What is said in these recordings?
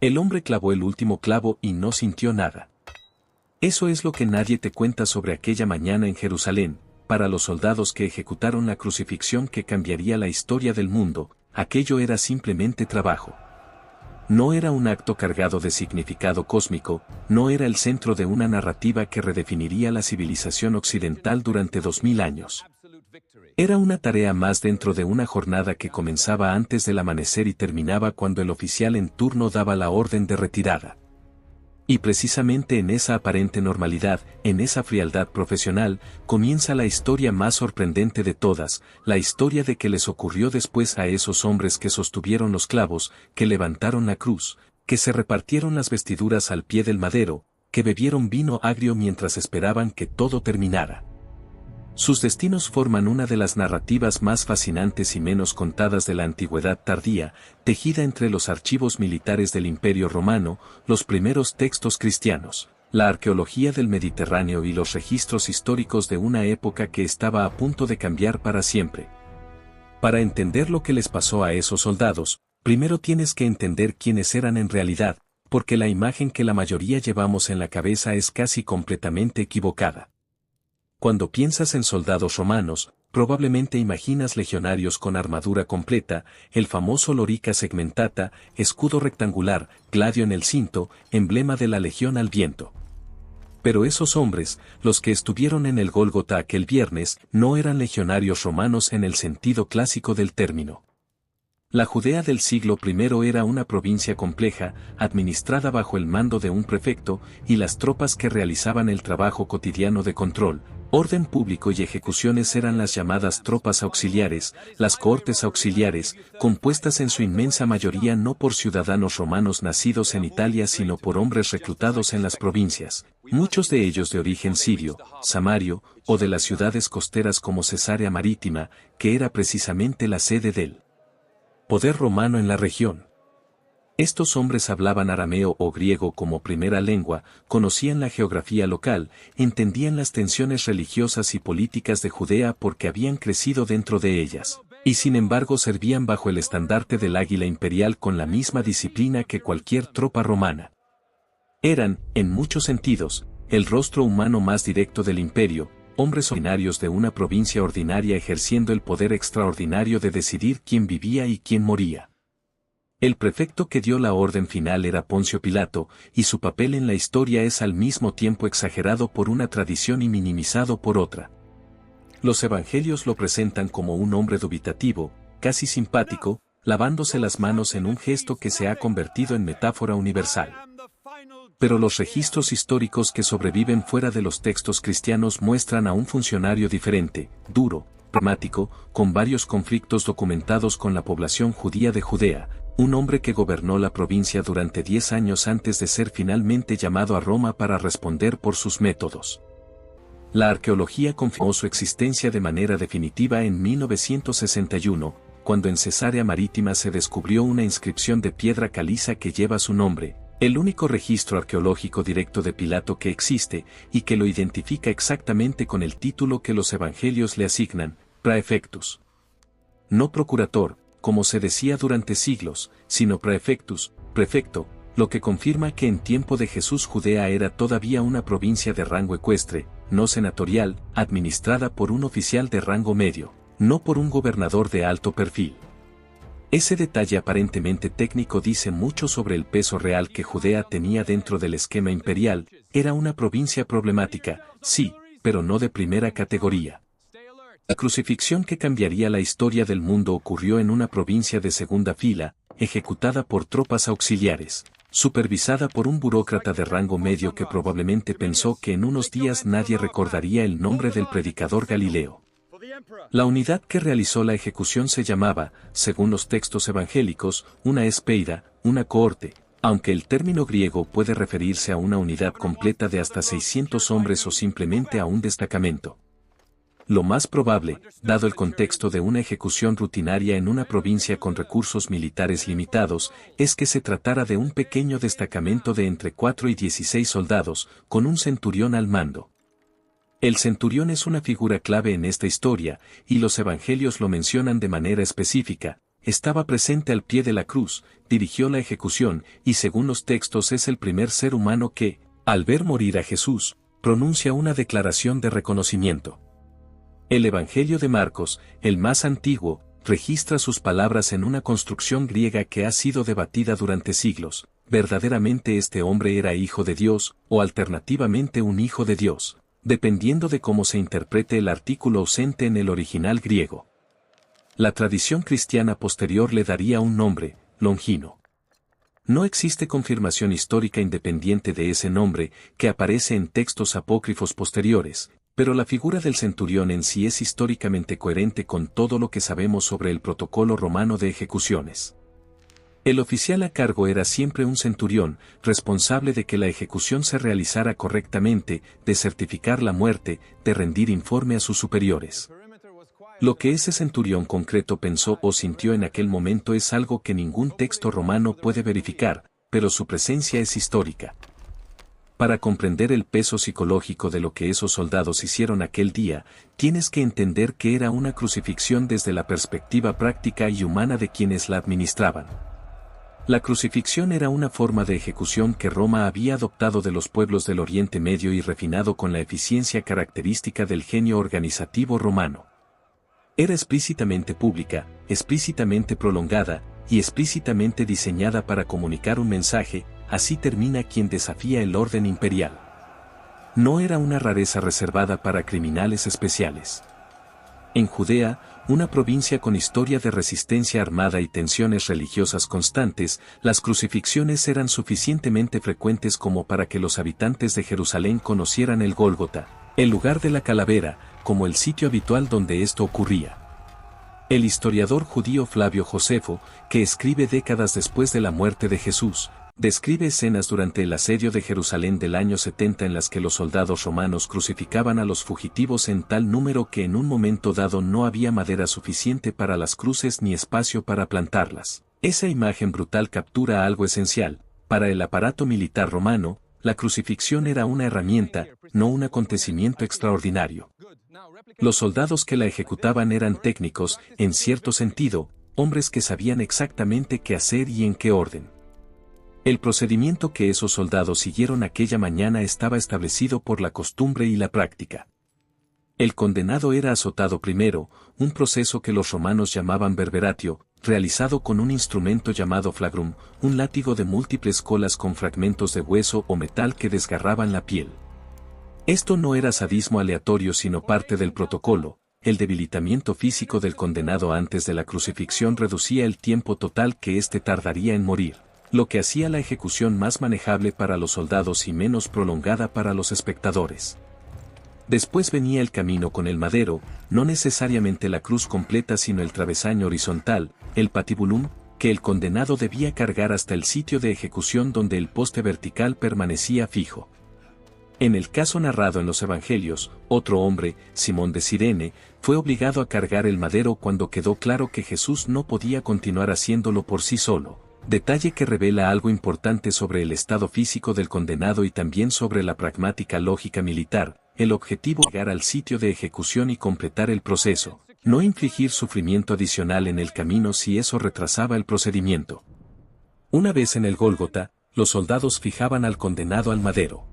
El hombre clavó el último clavo y no sintió nada. Eso es lo que nadie te cuenta sobre aquella mañana en Jerusalén. Para los soldados que ejecutaron la crucifixión que cambiaría la historia del mundo, aquello era simplemente trabajo. No era un acto cargado de significado cósmico, no era el centro de una narrativa que redefiniría la civilización occidental durante 2000 años. Era una tarea más dentro de una jornada que comenzaba antes del amanecer y terminaba cuando el oficial en turno daba la orden de retirada. Y precisamente en esa aparente normalidad, en esa frialdad profesional, comienza la historia más sorprendente de todas, la historia de qué les ocurrió después a esos hombres que sostuvieron los clavos, que levantaron la cruz, que se repartieron las vestiduras al pie del madero, que bebieron vino agrio mientras esperaban que todo terminara. Sus destinos forman una de las narrativas más fascinantes y menos contadas de la antigüedad tardía, tejida entre los archivos militares del Imperio Romano, los primeros textos cristianos, la arqueología del Mediterráneo y los registros históricos de una época que estaba a punto de cambiar para siempre. Para entender lo que les pasó a esos soldados, primero tienes que entender quiénes eran en realidad, porque la imagen que la mayoría llevamos en la cabeza es casi completamente equivocada. Cuando piensas en soldados romanos, probablemente imaginas legionarios con armadura completa, el famoso lorica segmentata, escudo rectangular, gladio en el cinto, emblema de la legión al viento. Pero esos hombres, los que estuvieron en el Gólgota aquel viernes, no eran legionarios romanos en el sentido clásico del término. La Judea del siglo I era una provincia compleja, administrada bajo el mando de un prefecto, y las tropas que realizaban el trabajo cotidiano de control, orden público y ejecuciones eran las llamadas tropas auxiliares, las cohortes auxiliares, compuestas en su inmensa mayoría no por ciudadanos romanos nacidos en Italia sino por hombres reclutados en las provincias, muchos de ellos de origen sirio, samario, o de las ciudades costeras como Cesarea Marítima, que era precisamente la sede del poder romano en la región. Estos hombres hablaban arameo o griego como primera lengua, conocían la geografía local, entendían las tensiones religiosas y políticas de Judea porque habían crecido dentro de ellas, y sin embargo servían bajo el estandarte del águila imperial con la misma disciplina que cualquier tropa romana. Eran, en muchos sentidos, el rostro humano más directo del imperio, hombres ordinarios de una provincia ordinaria ejerciendo el poder extraordinario de decidir quién vivía y quién moría. El prefecto que dio la orden final era Poncio Pilato, y su papel en la historia es al mismo tiempo exagerado por una tradición y minimizado por otra. Los evangelios lo presentan como un hombre dubitativo, casi simpático, lavándose las manos en un gesto que se ha convertido en metáfora universal. Pero los registros históricos que sobreviven fuera de los textos cristianos muestran a un funcionario diferente, duro, pragmático, con varios conflictos documentados con la población judía de Judea, un hombre que gobernó la provincia durante 10 años antes de ser finalmente llamado a Roma para responder por sus métodos. La arqueología confirmó su existencia de manera definitiva en 1961, cuando en Cesarea Marítima se descubrió una inscripción de piedra caliza que lleva su nombre, el único registro arqueológico directo de Pilato que existe, y que lo identifica exactamente con el título que los evangelios le asignan, praefectus. No procurator, como se decía durante siglos, sino praefectus, prefecto, lo que confirma que en tiempo de Jesús Judea era todavía una provincia de rango ecuestre, no senatorial, administrada por un oficial de rango medio, no por un gobernador de alto perfil. Ese detalle aparentemente técnico dice mucho sobre el peso real que Judea tenía dentro del esquema imperial, era una provincia problemática, sí, pero no de primera categoría. La crucifixión que cambiaría la historia del mundo ocurrió en una provincia de segunda fila, ejecutada por tropas auxiliares, supervisada por un burócrata de rango medio que probablemente pensó que en unos días nadie recordaría el nombre del predicador Galileo. La unidad que realizó la ejecución se llamaba, según los textos evangélicos, una espeida, una cohorte, aunque el término griego puede referirse a una unidad completa de hasta 600 hombres o simplemente a un destacamento. Lo más probable, dado el contexto de una ejecución rutinaria en una provincia con recursos militares limitados, es que se tratara de un pequeño destacamento de entre 4 y 16 soldados, con un centurión al mando. El centurión es una figura clave en esta historia, y los evangelios lo mencionan de manera específica, estaba presente al pie de la cruz, dirigió la ejecución y según los textos es el primer ser humano que, al ver morir a Jesús, pronuncia una declaración de reconocimiento. El Evangelio de Marcos, el más antiguo, registra sus palabras en una construcción griega que ha sido debatida durante siglos. Verdaderamente este hombre era hijo de Dios, o alternativamente un hijo de Dios, dependiendo de cómo se interprete el artículo ausente en el original griego. La tradición cristiana posterior le daría un nombre, Longino. No existe confirmación histórica independiente de ese nombre, que aparece en textos apócrifos posteriores, pero la figura del centurión en sí es históricamente coherente con todo lo que sabemos sobre el protocolo romano de ejecuciones. El oficial a cargo era siempre un centurión, responsable de que la ejecución se realizara correctamente, de certificar la muerte, de rendir informe a sus superiores. Lo que ese centurión concreto pensó o sintió en aquel momento es algo que ningún texto romano puede verificar, pero su presencia es histórica. Para comprender el peso psicológico de lo que esos soldados hicieron aquel día, tienes que entender que era una crucifixión desde la perspectiva práctica y humana de quienes la administraban. La crucifixión era una forma de ejecución que Roma había adoptado de los pueblos del Oriente Medio y refinado con la eficiencia característica del genio organizativo romano. Era explícitamente pública, explícitamente prolongada, y explícitamente diseñada para comunicar un mensaje. Así termina quien desafía el orden imperial. No era una rareza reservada para criminales especiales. En Judea, una provincia con historia de resistencia armada y tensiones religiosas constantes, las crucifixiones eran suficientemente frecuentes como para que los habitantes de Jerusalén conocieran el Gólgota, el lugar de la calavera, como el sitio habitual donde esto ocurría. El historiador judío Flavio Josefo, que escribe décadas después de la muerte de Jesús, describe escenas durante el asedio de Jerusalén del año 70 en las que los soldados romanos crucificaban a los fugitivos en tal número que en un momento dado no había madera suficiente para las cruces ni espacio para plantarlas. Esa imagen brutal captura algo esencial. Para el aparato militar romano, la crucifixión era una herramienta, no un acontecimiento extraordinario. Los soldados que la ejecutaban eran técnicos, en cierto sentido, hombres que sabían exactamente qué hacer y en qué orden. El procedimiento que esos soldados siguieron aquella mañana estaba establecido por la costumbre y la práctica. El condenado era azotado primero, un proceso que los romanos llamaban verberatio, realizado con un instrumento llamado flagrum, un látigo de múltiples colas con fragmentos de hueso o metal que desgarraban la piel. Esto no era sadismo aleatorio sino parte del protocolo. El debilitamiento físico del condenado antes de la crucifixión reducía el tiempo total que éste tardaría en morir, lo que hacía la ejecución más manejable para los soldados y menos prolongada para los espectadores. Después venía el camino con el madero, no necesariamente la cruz completa sino el travesaño horizontal, el patibulum, que el condenado debía cargar hasta el sitio de ejecución donde el poste vertical permanecía fijo. En el caso narrado en los evangelios, otro hombre, Simón de Cirene, fue obligado a cargar el madero cuando quedó claro que Jesús no podía continuar haciéndolo por sí solo. Detalle que revela algo importante sobre el estado físico del condenado y también sobre la pragmática lógica militar. El objetivo era llegar al sitio de ejecución y completar el proceso, no infligir sufrimiento adicional en el camino si eso retrasaba el procedimiento. Una vez en el Gólgota, los soldados fijaban al condenado al madero.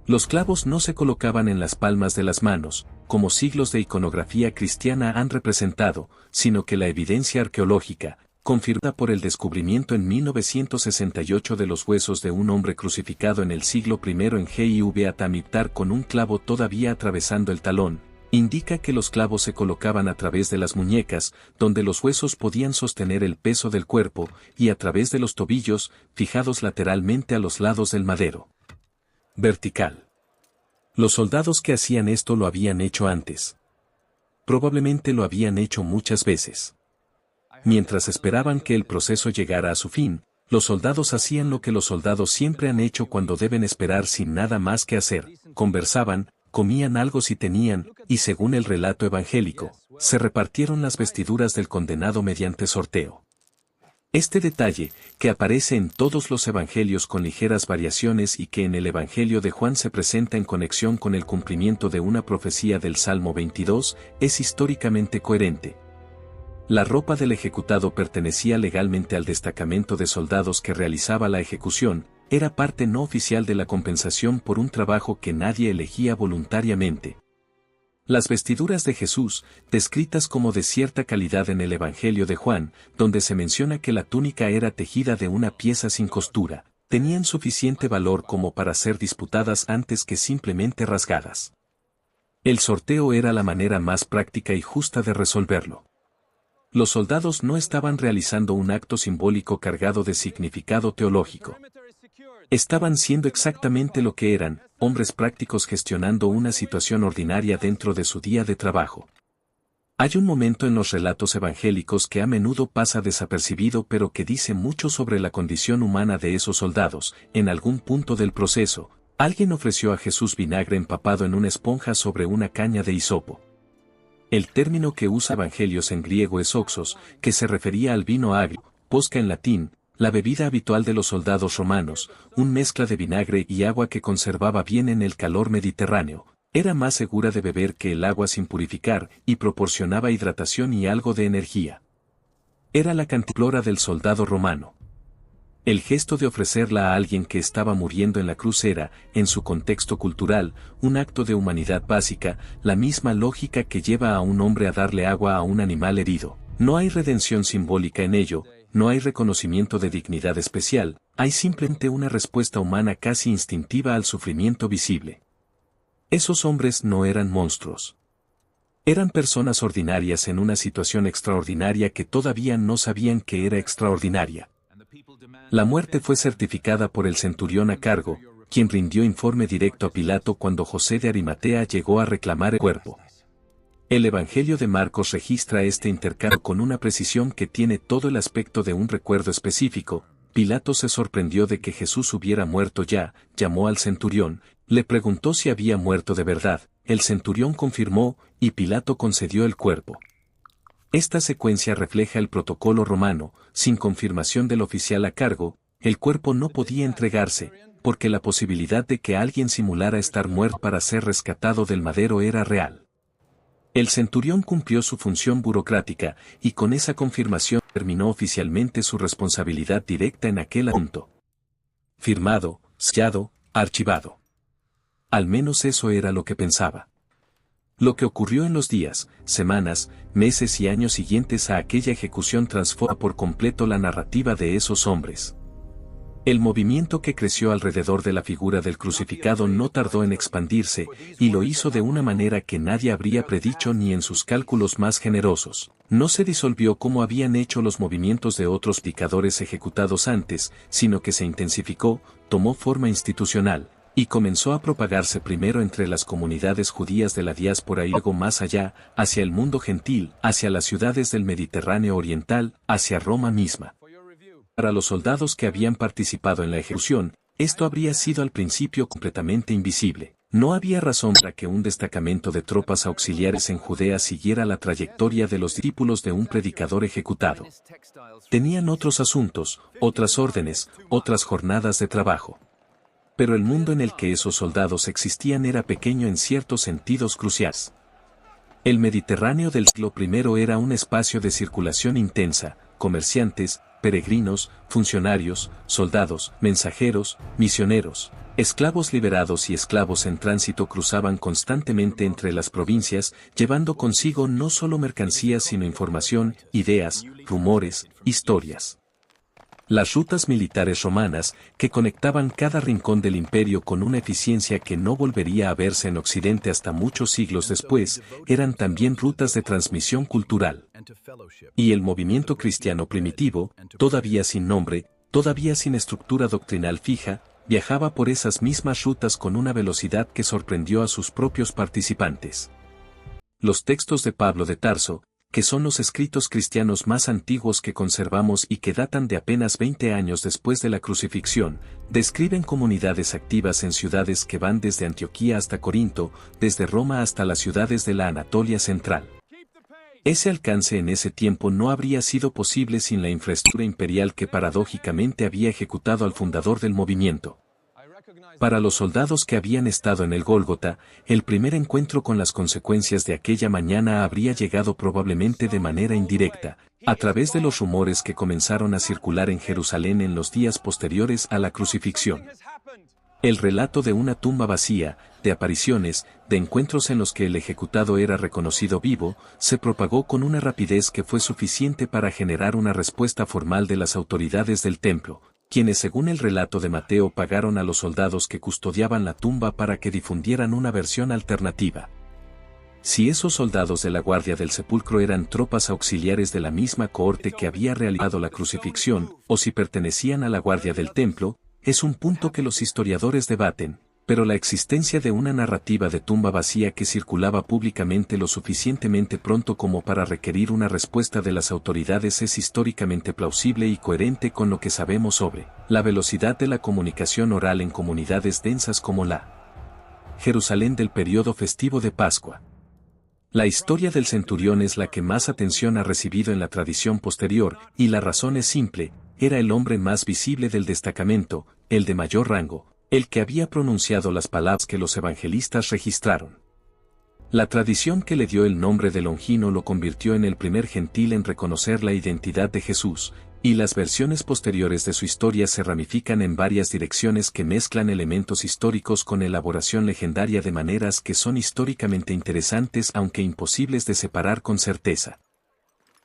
Los clavos no se colocaban en las palmas de las manos, como siglos de iconografía cristiana han representado, sino que la evidencia arqueológica, confirmada por el descubrimiento en 1968 de los huesos de un hombre crucificado en el siglo I en Giv Tamiptar con un clavo todavía atravesando el talón, indica que los clavos se colocaban a través de las muñecas, donde los huesos podían sostener el peso del cuerpo, y a través de los tobillos, fijados lateralmente a los lados del madero. Vertical. Los soldados que hacían esto lo habían hecho antes. Probablemente lo habían hecho muchas veces. Mientras esperaban que el proceso llegara a su fin, los soldados hacían lo que los soldados siempre han hecho cuando deben esperar sin nada más que hacer, conversaban, comían algo si tenían, y según el relato evangélico, se repartieron las vestiduras del condenado mediante sorteo. Este detalle, que aparece en todos los evangelios con ligeras variaciones y que en el Evangelio de Juan se presenta en conexión con el cumplimiento de una profecía del Salmo 22, es históricamente coherente. La ropa del ejecutado pertenecía legalmente al destacamento de soldados que realizaba la ejecución, era parte no oficial de la compensación por un trabajo que nadie elegía voluntariamente. Las vestiduras de Jesús, descritas como de cierta calidad en el Evangelio de Juan, donde se menciona que la túnica era tejida de una pieza sin costura, tenían suficiente valor como para ser disputadas antes que simplemente rasgadas. El sorteo era la manera más práctica y justa de resolverlo. Los soldados no estaban realizando un acto simbólico cargado de significado teológico. Estaban siendo exactamente lo que eran, hombres prácticos gestionando una situación ordinaria dentro de su día de trabajo. Hay un momento en los relatos evangélicos que a menudo pasa desapercibido pero que dice mucho sobre la condición humana de esos soldados. En algún punto del proceso, alguien ofreció a Jesús vinagre empapado en una esponja sobre una caña de hisopo. El término que usa Evangelios en griego es oxos, que se refería al vino agrio, posca en latín, la bebida habitual de los soldados romanos, un mezcla de vinagre y agua que conservaba bien en el calor mediterráneo. Era más segura de beber que el agua sin purificar y proporcionaba hidratación y algo de energía. Era la cantimplora del soldado romano. El gesto de ofrecerla a alguien que estaba muriendo en la cruz era, en su contexto cultural, un acto de humanidad básica, la misma lógica que lleva a un hombre a darle agua a un animal herido. No hay redención simbólica en ello, no hay reconocimiento de dignidad especial, hay simplemente una respuesta humana casi instintiva al sufrimiento visible. Esos hombres no eran monstruos. Eran personas ordinarias en una situación extraordinaria que todavía no sabían que era extraordinaria. La muerte fue certificada por el centurión a cargo, quien rindió informe directo a Pilato cuando José de Arimatea llegó a reclamar el cuerpo. El Evangelio de Marcos registra este intercambio con una precisión que tiene todo el aspecto de un recuerdo específico. Pilato se sorprendió de que Jesús hubiera muerto ya, llamó al centurión, le preguntó si había muerto de verdad, el centurión confirmó, y Pilato concedió el cuerpo. Esta secuencia refleja el protocolo romano, sin confirmación del oficial a cargo, el cuerpo no podía entregarse, porque la posibilidad de que alguien simulara estar muerto para ser rescatado del madero era real. El centurión cumplió su función burocrática, y con esa confirmación terminó oficialmente su responsabilidad directa en aquel asunto. Firmado, sellado, archivado. Al menos eso era lo que pensaba. Lo que ocurrió en los días, semanas, meses y años siguientes a aquella ejecución transforma por completo la narrativa de esos hombres. El movimiento que creció alrededor de la figura del crucificado no tardó en expandirse, y lo hizo de una manera que nadie habría predicho ni en sus cálculos más generosos. No se disolvió como habían hecho los movimientos de otros picadores ejecutados antes, sino que se intensificó, tomó forma institucional, y comenzó a propagarse primero entre las comunidades judías de la diáspora y luego más allá, hacia el mundo gentil, hacia las ciudades del Mediterráneo oriental, hacia Roma misma. Para los soldados que habían participado en la ejecución, esto habría sido al principio completamente invisible. No había razón para que un destacamento de tropas auxiliares en Judea siguiera la trayectoria de los discípulos de un predicador ejecutado. Tenían otros asuntos, otras órdenes, otras jornadas de trabajo. Pero el mundo en el que esos soldados existían era pequeño en ciertos sentidos cruciales. El Mediterráneo del siglo I era un espacio de circulación intensa, comerciantes, peregrinos, funcionarios, soldados, mensajeros, misioneros, esclavos liberados y esclavos en tránsito cruzaban constantemente entre las provincias, llevando consigo no solo mercancías sino información, ideas, rumores, historias. Las rutas militares romanas, que conectaban cada rincón del imperio con una eficiencia que no volvería a verse en Occidente hasta muchos siglos después, eran también rutas de transmisión cultural. Y el movimiento cristiano primitivo, todavía sin nombre, todavía sin estructura doctrinal fija, viajaba por esas mismas rutas con una velocidad que sorprendió a sus propios participantes. Los textos de Pablo de Tarso, que son los escritos cristianos más antiguos que conservamos y que datan de apenas 20 años después de la crucifixión, describen comunidades activas en ciudades que van desde Antioquía hasta Corinto, desde Roma hasta las ciudades de la Anatolia central. Ese alcance en ese tiempo no habría sido posible sin la infraestructura imperial que paradójicamente había ejecutado al fundador del movimiento. Para los soldados que habían estado en el Gólgota, el primer encuentro con las consecuencias de aquella mañana habría llegado probablemente de manera indirecta, a través de los rumores que comenzaron a circular en Jerusalén en los días posteriores a la crucifixión. El relato de una tumba vacía, de apariciones, de encuentros en los que el ejecutado era reconocido vivo, se propagó con una rapidez que fue suficiente para generar una respuesta formal de las autoridades del templo, quienes según el relato de Mateo pagaron a los soldados que custodiaban la tumba para que difundieran una versión alternativa. Si esos soldados de la guardia del sepulcro eran tropas auxiliares de la misma cohorte que había realizado la crucifixión, o si pertenecían a la guardia del templo, es un punto que los historiadores debaten, pero la existencia de una narrativa de tumba vacía que circulaba públicamente lo suficientemente pronto como para requerir una respuesta de las autoridades es históricamente plausible y coherente con lo que sabemos sobre la velocidad de la comunicación oral en comunidades densas como la Jerusalén del periodo festivo de Pascua. La historia del centurión es la que más atención ha recibido en la tradición posterior, y la razón es simple: era el hombre más visible del destacamento, el de mayor rango, el que había pronunciado las palabras que los evangelistas registraron. La tradición que le dio el nombre de Longino lo convirtió en el primer gentil en reconocer la identidad de Jesús, y las versiones posteriores de su historia se ramifican en varias direcciones que mezclan elementos históricos con elaboración legendaria de maneras que son históricamente interesantes aunque imposibles de separar con certeza.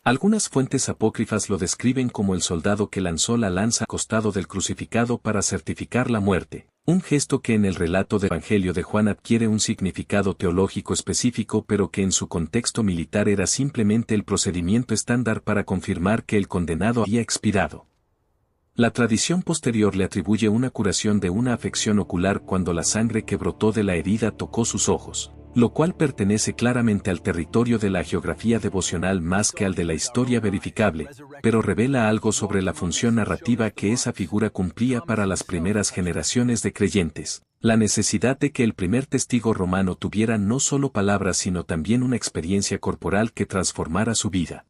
Algunas fuentes apócrifas lo describen como el soldado que lanzó la lanza al costado del crucificado para certificar la muerte, un gesto que en el relato del Evangelio de Juan adquiere un significado teológico específico pero que en su contexto militar era simplemente el procedimiento estándar para confirmar que el condenado había expirado. La tradición posterior le atribuye una curación de una afección ocular cuando la sangre que brotó de la herida tocó sus ojos, lo cual pertenece claramente al territorio de la geografía devocional más que al de la historia verificable, pero revela algo sobre la función narrativa que esa figura cumplía para las primeras generaciones de creyentes, la necesidad de que el primer testigo romano tuviera no solo palabras sino también una experiencia corporal que transformara su vida.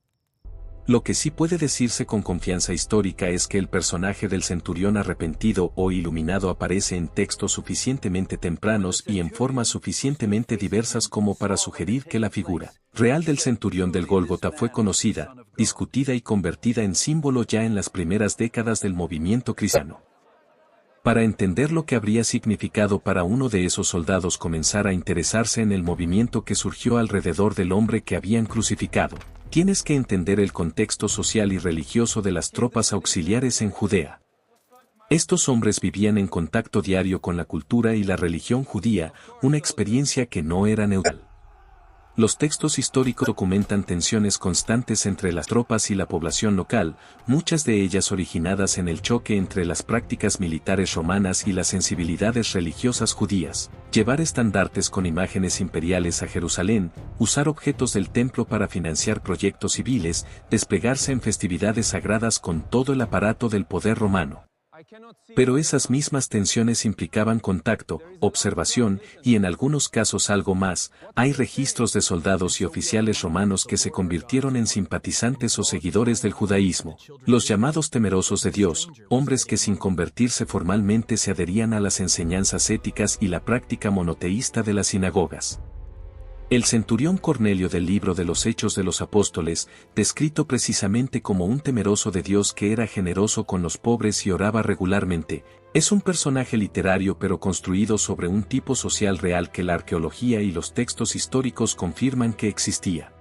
Lo que sí puede decirse con confianza histórica es que el personaje del centurión arrepentido o iluminado aparece en textos suficientemente tempranos y en formas suficientemente diversas como para sugerir que la figura real del centurión del Gólgota fue conocida, discutida y convertida en símbolo ya en las primeras décadas del movimiento cristiano. Para entender lo que habría significado para uno de esos soldados comenzar a interesarse en el movimiento que surgió alrededor del hombre que habían crucificado, tienes que entender el contexto social y religioso de las tropas auxiliares en Judea. Estos hombres vivían en contacto diario con la cultura y la religión judía, una experiencia que no era neutral. Los textos históricos documentan tensiones constantes entre las tropas y la población local, muchas de ellas originadas en el choque entre las prácticas militares romanas y las sensibilidades religiosas judías. Llevar estandartes con imágenes imperiales a Jerusalén, usar objetos del templo para financiar proyectos civiles, desplegarse en festividades sagradas con todo el aparato del poder romano. Pero esas mismas tensiones implicaban contacto, observación y en algunos casos algo más. Hay registros de soldados y oficiales romanos que se convirtieron en simpatizantes o seguidores del judaísmo, los llamados temerosos de Dios, hombres que sin convertirse formalmente se adherían a las enseñanzas éticas y la práctica monoteísta de las sinagogas. El centurión Cornelio del libro de los Hechos de los Apóstoles, descrito precisamente como un temeroso de Dios que era generoso con los pobres y oraba regularmente, es un personaje literario pero construido sobre un tipo social real que la arqueología y los textos históricos confirman que existía.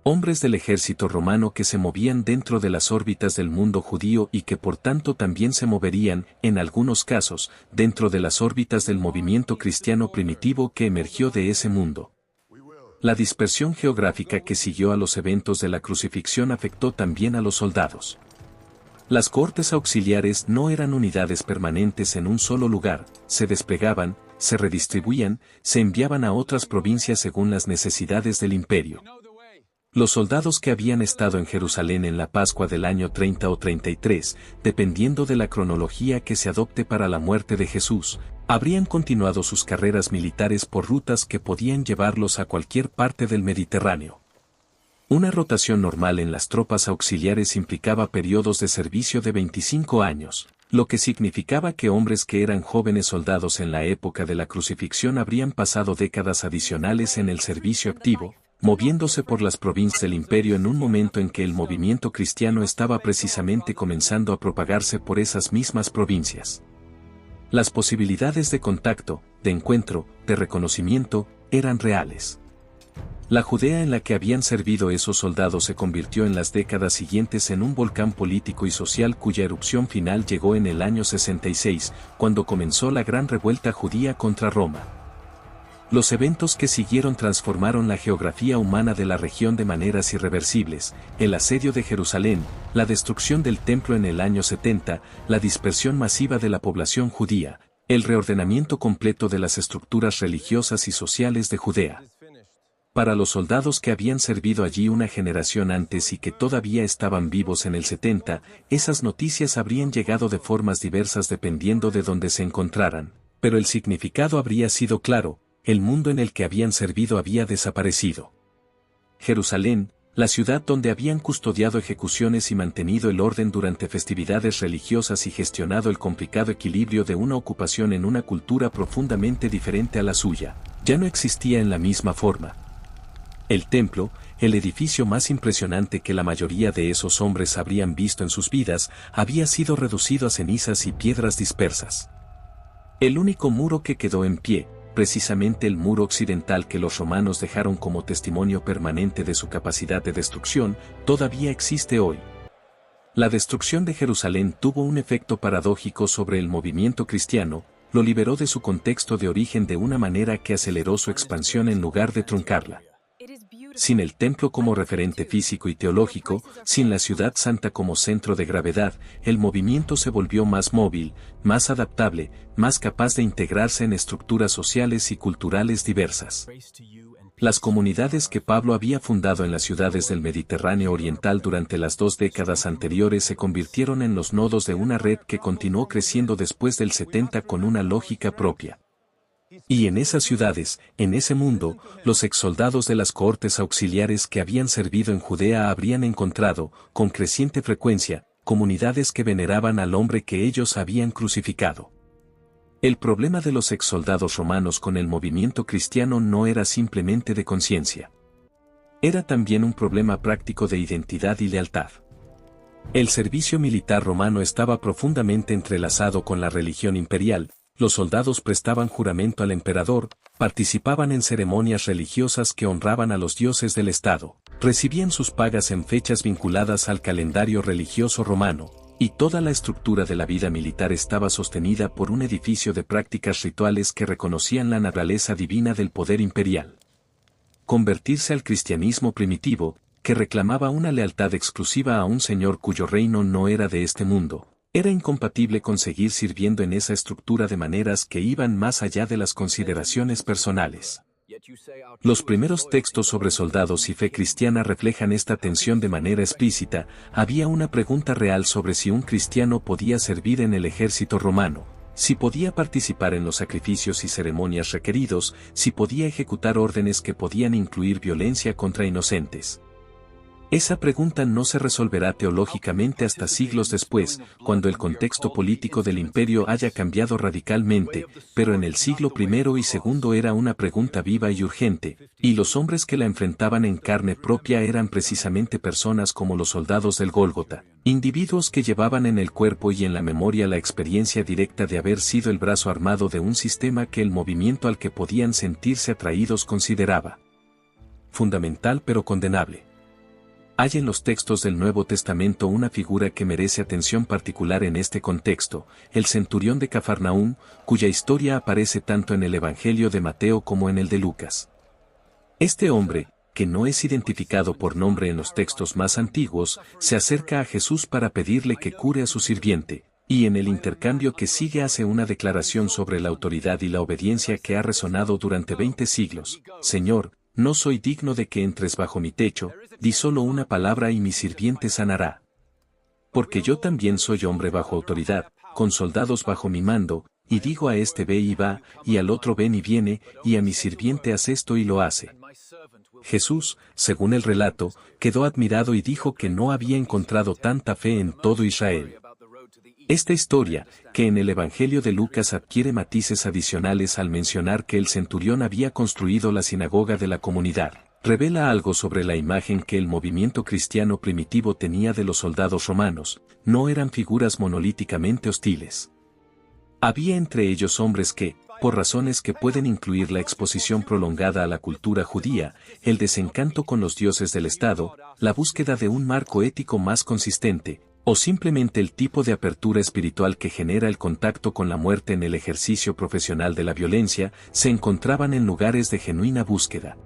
Hombres del ejército romano que se movían dentro de las órbitas del mundo judío y que por tanto también se moverían, en algunos casos, dentro de las órbitas del movimiento cristiano primitivo que emergió de ese mundo. La dispersión geográfica que siguió a los eventos de la crucifixión afectó también a los soldados. Las cohortes auxiliares no eran unidades permanentes en un solo lugar, se desplegaban, se redistribuían, se enviaban a otras provincias según las necesidades del imperio. Los soldados que habían estado en Jerusalén en la Pascua del año 30 o 33, dependiendo de la cronología que se adopte para la muerte de Jesús, habrían continuado sus carreras militares por rutas que podían llevarlos a cualquier parte del Mediterráneo. Una rotación normal en las tropas auxiliares implicaba periodos de servicio de 25 años. lo que significaba que hombres que eran jóvenes soldados en la época de la crucifixión habrían pasado décadas adicionales en el servicio activo, moviéndose por las provincias del imperio en un momento en que el movimiento cristiano estaba precisamente comenzando a propagarse por esas mismas provincias. Las posibilidades de contacto, de encuentro, de reconocimiento, eran reales. La Judea en la que habían servido esos soldados se convirtió en las décadas siguientes en un volcán político y social cuya erupción final llegó en el año 66, cuando comenzó la gran revuelta judía contra Roma. Los eventos que siguieron transformaron la geografía humana de la región de maneras irreversibles: el asedio de Jerusalén, la destrucción del templo en el año 70, la dispersión masiva de la población judía, el reordenamiento completo de las estructuras religiosas y sociales de Judea. Para los soldados que habían servido allí una generación antes y que todavía estaban vivos en el 70, esas noticias habrían llegado de formas diversas dependiendo de dónde se encontraran, pero el significado habría sido claro: el mundo en el que habían servido había desaparecido. Jerusalén, la ciudad donde habían custodiado ejecuciones y mantenido el orden durante festividades religiosas y gestionado el complicado equilibrio de una ocupación en una cultura profundamente diferente a la suya, ya no existía en la misma forma. El templo, el edificio más impresionante que la mayoría de esos hombres habrían visto en sus vidas, había sido reducido a cenizas y piedras dispersas. El único muro que quedó en pie, precisamente el muro occidental que los romanos dejaron como testimonio permanente de su capacidad de destrucción, todavía existe hoy. La destrucción de Jerusalén tuvo un efecto paradójico sobre el movimiento cristiano, lo liberó de su contexto de origen de una manera que aceleró su expansión en lugar de truncarla. Sin el templo como referente físico y teológico, sin la ciudad santa como centro de gravedad, el movimiento se volvió más móvil, más adaptable, más capaz de integrarse en estructuras sociales y culturales diversas. Las comunidades que Pablo había fundado en las ciudades del Mediterráneo Oriental durante las 2 décadas anteriores se convirtieron en los nodos de una red que continuó creciendo después del 70 con una lógica propia. Y en esas ciudades, en ese mundo, los exsoldados de las cohortes auxiliares que habían servido en Judea habrían encontrado, con creciente frecuencia, comunidades que veneraban al hombre que ellos habían crucificado. El problema de los exsoldados romanos con el movimiento cristiano no era simplemente de conciencia. Era también un problema práctico de identidad y lealtad. El servicio militar romano estaba profundamente entrelazado con la religión imperial. Los soldados prestaban juramento al emperador, participaban en ceremonias religiosas que honraban a los dioses del Estado, recibían sus pagas en fechas vinculadas al calendario religioso romano, y toda la estructura de la vida militar estaba sostenida por un edificio de prácticas rituales que reconocían la naturaleza divina del poder imperial. Convertirse al cristianismo primitivo, que reclamaba una lealtad exclusiva a un señor cuyo reino no era de este mundo, era incompatible con seguir sirviendo en esa estructura de maneras que iban más allá de las consideraciones personales. Los primeros textos sobre soldados y fe cristiana reflejan esta tensión de manera explícita. Había una pregunta real sobre si un cristiano podía servir en el ejército romano, si podía participar en los sacrificios y ceremonias requeridos, si podía ejecutar órdenes que podían incluir violencia contra inocentes. Esa pregunta no se resolverá teológicamente hasta siglos después, cuando el contexto político del imperio haya cambiado radicalmente, pero en el siglo I y II era una pregunta viva y urgente, y los hombres que la enfrentaban en carne propia eran precisamente personas como los soldados del Gólgota, individuos que llevaban en el cuerpo y en la memoria la experiencia directa de haber sido el brazo armado de un sistema que el movimiento al que podían sentirse atraídos consideraba fundamental pero condenable. Hay en los textos del Nuevo Testamento una figura que merece atención particular en este contexto: el centurión de Cafarnaúm, cuya historia aparece tanto en el Evangelio de Mateo como en el de Lucas. Este hombre, que no es identificado por nombre en los textos más antiguos, se acerca a Jesús para pedirle que cure a su sirviente, y en el intercambio que sigue hace una declaración sobre la autoridad y la obediencia que ha resonado durante 20 siglos. Señor, no soy digno de que entres bajo mi techo, di solo una palabra y mi sirviente sanará. Porque yo también soy hombre bajo autoridad, con soldados bajo mi mando, y digo a este ve y va, y al otro ven y viene, y a mi sirviente haz esto y lo hace. Jesús, según el relato, quedó admirado y dijo que no había encontrado tanta fe en todo Israel. Esta historia, que en el Evangelio de Lucas adquiere matices adicionales al mencionar que el centurión había construido la sinagoga de la comunidad, revela algo sobre la imagen que el movimiento cristiano primitivo tenía de los soldados romanos. No eran figuras monolíticamente hostiles. Había entre ellos hombres que, por razones que pueden incluir la exposición prolongada a la cultura judía, el desencanto con los dioses del Estado, la búsqueda de un marco ético más consistente, o simplemente el tipo de apertura espiritual que genera el contacto con la muerte en el ejercicio profesional de la violencia, se encontraban en lugares de genuina búsqueda.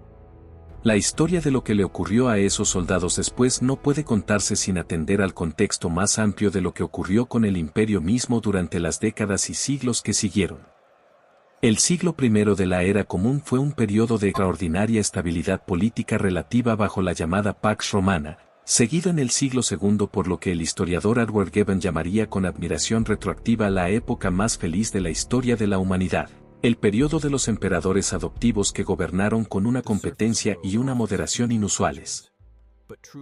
La historia de lo que le ocurrió a esos soldados después no puede contarse sin atender al contexto más amplio de lo que ocurrió con el imperio mismo durante las décadas y siglos que siguieron. El siglo I de la Era Común fue un periodo de extraordinaria estabilidad política relativa bajo la llamada Pax Romana, seguido en el siglo II por lo que el historiador Edward Gibbon llamaría con admiración retroactiva la época más feliz de la historia de la humanidad, el periodo de los emperadores adoptivos que gobernaron con una competencia y una moderación inusuales.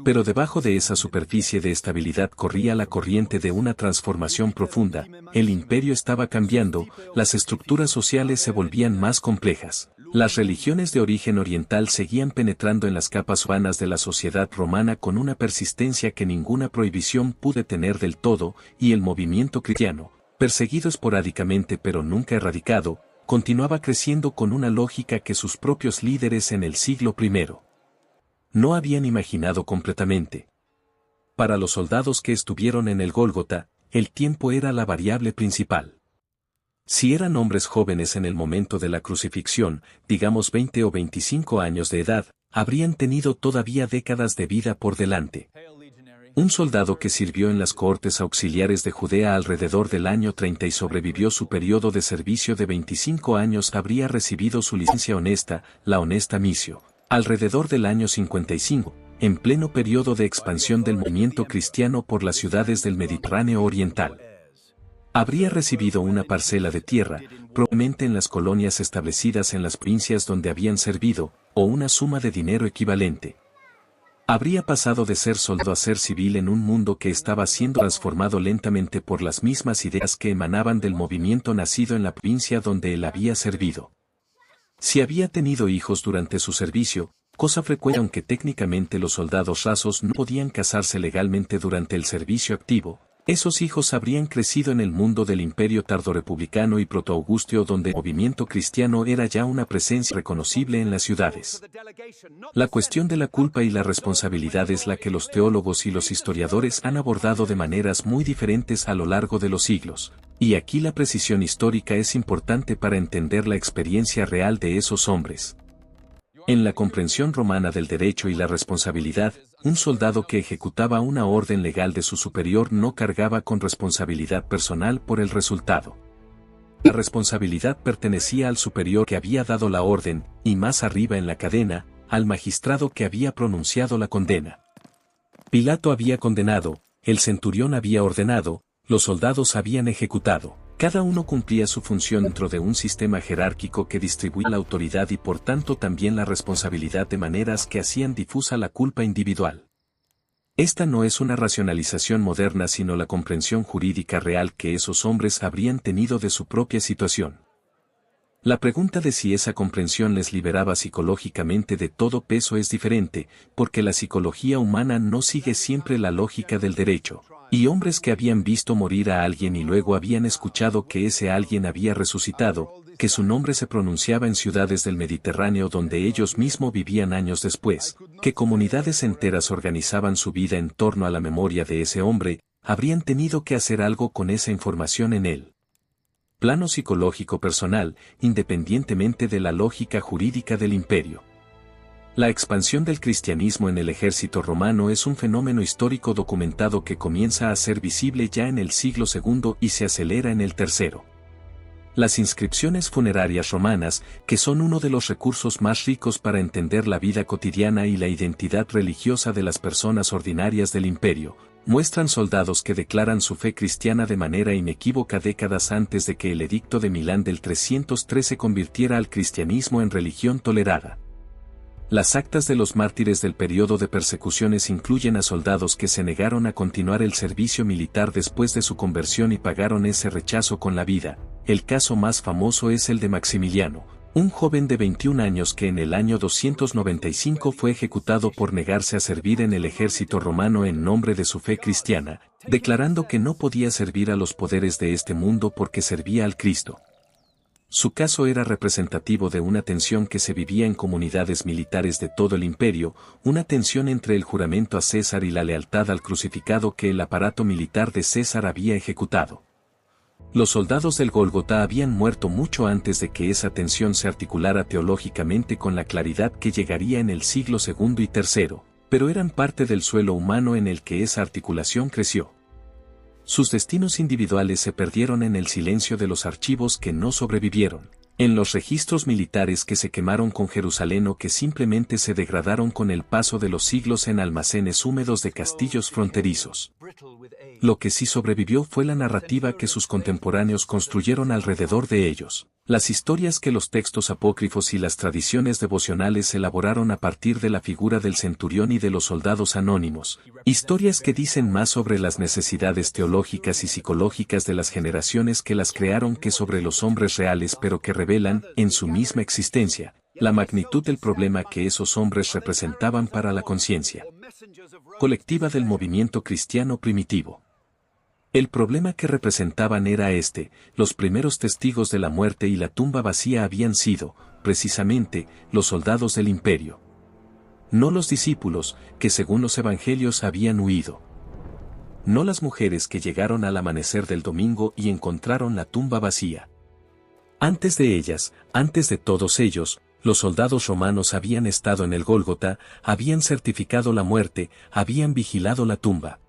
Pero debajo de esa superficie de estabilidad corría la corriente de una transformación profunda, el imperio estaba cambiando, las estructuras sociales se volvían más complejas. Las religiones de origen oriental seguían penetrando en las capas vanas de la sociedad romana con una persistencia que ninguna prohibición pudo tener del todo, y el movimiento cristiano, perseguido esporádicamente pero nunca erradicado, continuaba creciendo con una lógica que sus propios líderes en el siglo I no habían imaginado completamente. Para los soldados que estuvieron en el Gólgota, el tiempo era la variable principal. Si eran hombres jóvenes en el momento de la crucifixión, digamos 20 o 25 años de edad, habrían tenido todavía décadas de vida por delante. Un soldado que sirvió en las cohortes auxiliares de Judea alrededor del año 30 y sobrevivió su periodo de servicio de 25 años habría recibido su licencia honesta, la honesta missio, alrededor del año 55, en pleno periodo de expansión del movimiento cristiano por las ciudades del Mediterráneo Oriental. Habría recibido una parcela de tierra, probablemente en las colonias establecidas en las provincias donde habían servido, o una suma de dinero equivalente. Habría pasado de ser soldado a ser civil en un mundo que estaba siendo transformado lentamente por las mismas ideas que emanaban del movimiento nacido en la provincia donde él había servido. Si había tenido hijos durante su servicio, cosa frecuente aunque técnicamente los soldados rasos no podían casarse legalmente durante el servicio activo, esos hijos habrían crecido en el mundo del imperio tardorepublicano y protoaugustio donde el movimiento cristiano era ya una presencia reconocible en las ciudades. La cuestión de la culpa y la responsabilidad es la que los teólogos y los historiadores han abordado de maneras muy diferentes a lo largo de los siglos, y aquí la precisión histórica es importante para entender la experiencia real de esos hombres. En la comprensión romana del derecho y la responsabilidad, un soldado que ejecutaba una orden legal de su superior no cargaba con responsabilidad personal por el resultado. La responsabilidad pertenecía al superior que había dado la orden, y más arriba en la cadena, al magistrado que había pronunciado la condena. Pilato había condenado, el centurión había ordenado, los soldados habían ejecutado. Cada uno cumplía su función dentro de un sistema jerárquico que distribuía la autoridad y por tanto también la responsabilidad de maneras que hacían difusa la culpa individual. Esta no es una racionalización moderna sino la comprensión jurídica real que esos hombres habrían tenido de su propia situación. La pregunta de si esa comprensión les liberaba psicológicamente de todo peso es diferente, porque la psicología humana no sigue siempre la lógica del derecho. Y hombres que habían visto morir a alguien y luego habían escuchado que ese alguien había resucitado, que su nombre se pronunciaba en ciudades del Mediterráneo donde ellos mismos vivían años después, que comunidades enteras organizaban su vida en torno a la memoria de ese hombre, habrían tenido que hacer algo con esa información en él. Plano psicológico personal, independientemente de la lógica jurídica del imperio. La expansión del cristianismo en el ejército romano es un fenómeno histórico documentado que comienza a ser visible ya en el siglo II y se acelera en el III. Las inscripciones funerarias romanas, que son uno de los recursos más ricos para entender la vida cotidiana y la identidad religiosa de las personas ordinarias del imperio, muestran soldados que declaran su fe cristiana de manera inequívoca décadas antes de que el Edicto de Milán del 313 convirtiera al cristianismo en religión tolerada. Las actas de los mártires del periodo de persecuciones incluyen a soldados que se negaron a continuar el servicio militar después de su conversión y pagaron ese rechazo con la vida. El caso más famoso es el de Maximiliano, un joven de 21 años que en el año 295 fue ejecutado por negarse a servir en el ejército romano en nombre de su fe cristiana, declarando que no podía servir a los poderes de este mundo porque servía al Cristo. Su caso era representativo de una tensión que se vivía en comunidades militares de todo el imperio, una tensión entre el juramento a César y la lealtad al crucificado que el aparato militar de César había ejecutado. Los soldados del Gólgota habían muerto mucho antes de que esa tensión se articulara teológicamente con la claridad que llegaría en el siglo II y III, pero eran parte del suelo humano en el que esa articulación creció. Sus destinos individuales se perdieron en el silencio de los archivos que no sobrevivieron, en los registros militares que se quemaron con Jerusalén o que simplemente se degradaron con el paso de los siglos en almacenes húmedos de castillos fronterizos. Lo que sí sobrevivió fue la narrativa que sus contemporáneos construyeron alrededor de ellos, las historias que los textos apócrifos y las tradiciones devocionales elaboraron a partir de la figura del centurión y de los soldados anónimos, historias que dicen más sobre las necesidades teológicas y psicológicas de las generaciones que las crearon que sobre los hombres reales, pero que revelan, en su misma existencia, la magnitud del problema que esos hombres representaban para la conciencia colectiva del movimiento cristiano primitivo. El problema que representaban era los primeros testigos de la muerte y la tumba vacía habían sido, precisamente, los soldados del imperio. No los discípulos, que según los evangelios habían huido. No las mujeres que llegaron al amanecer del domingo y encontraron la tumba vacía. Antes de ellas, antes de todos ellos, los soldados romanos habían estado en el Gólgota, habían certificado la muerte, habían vigilado la tumba.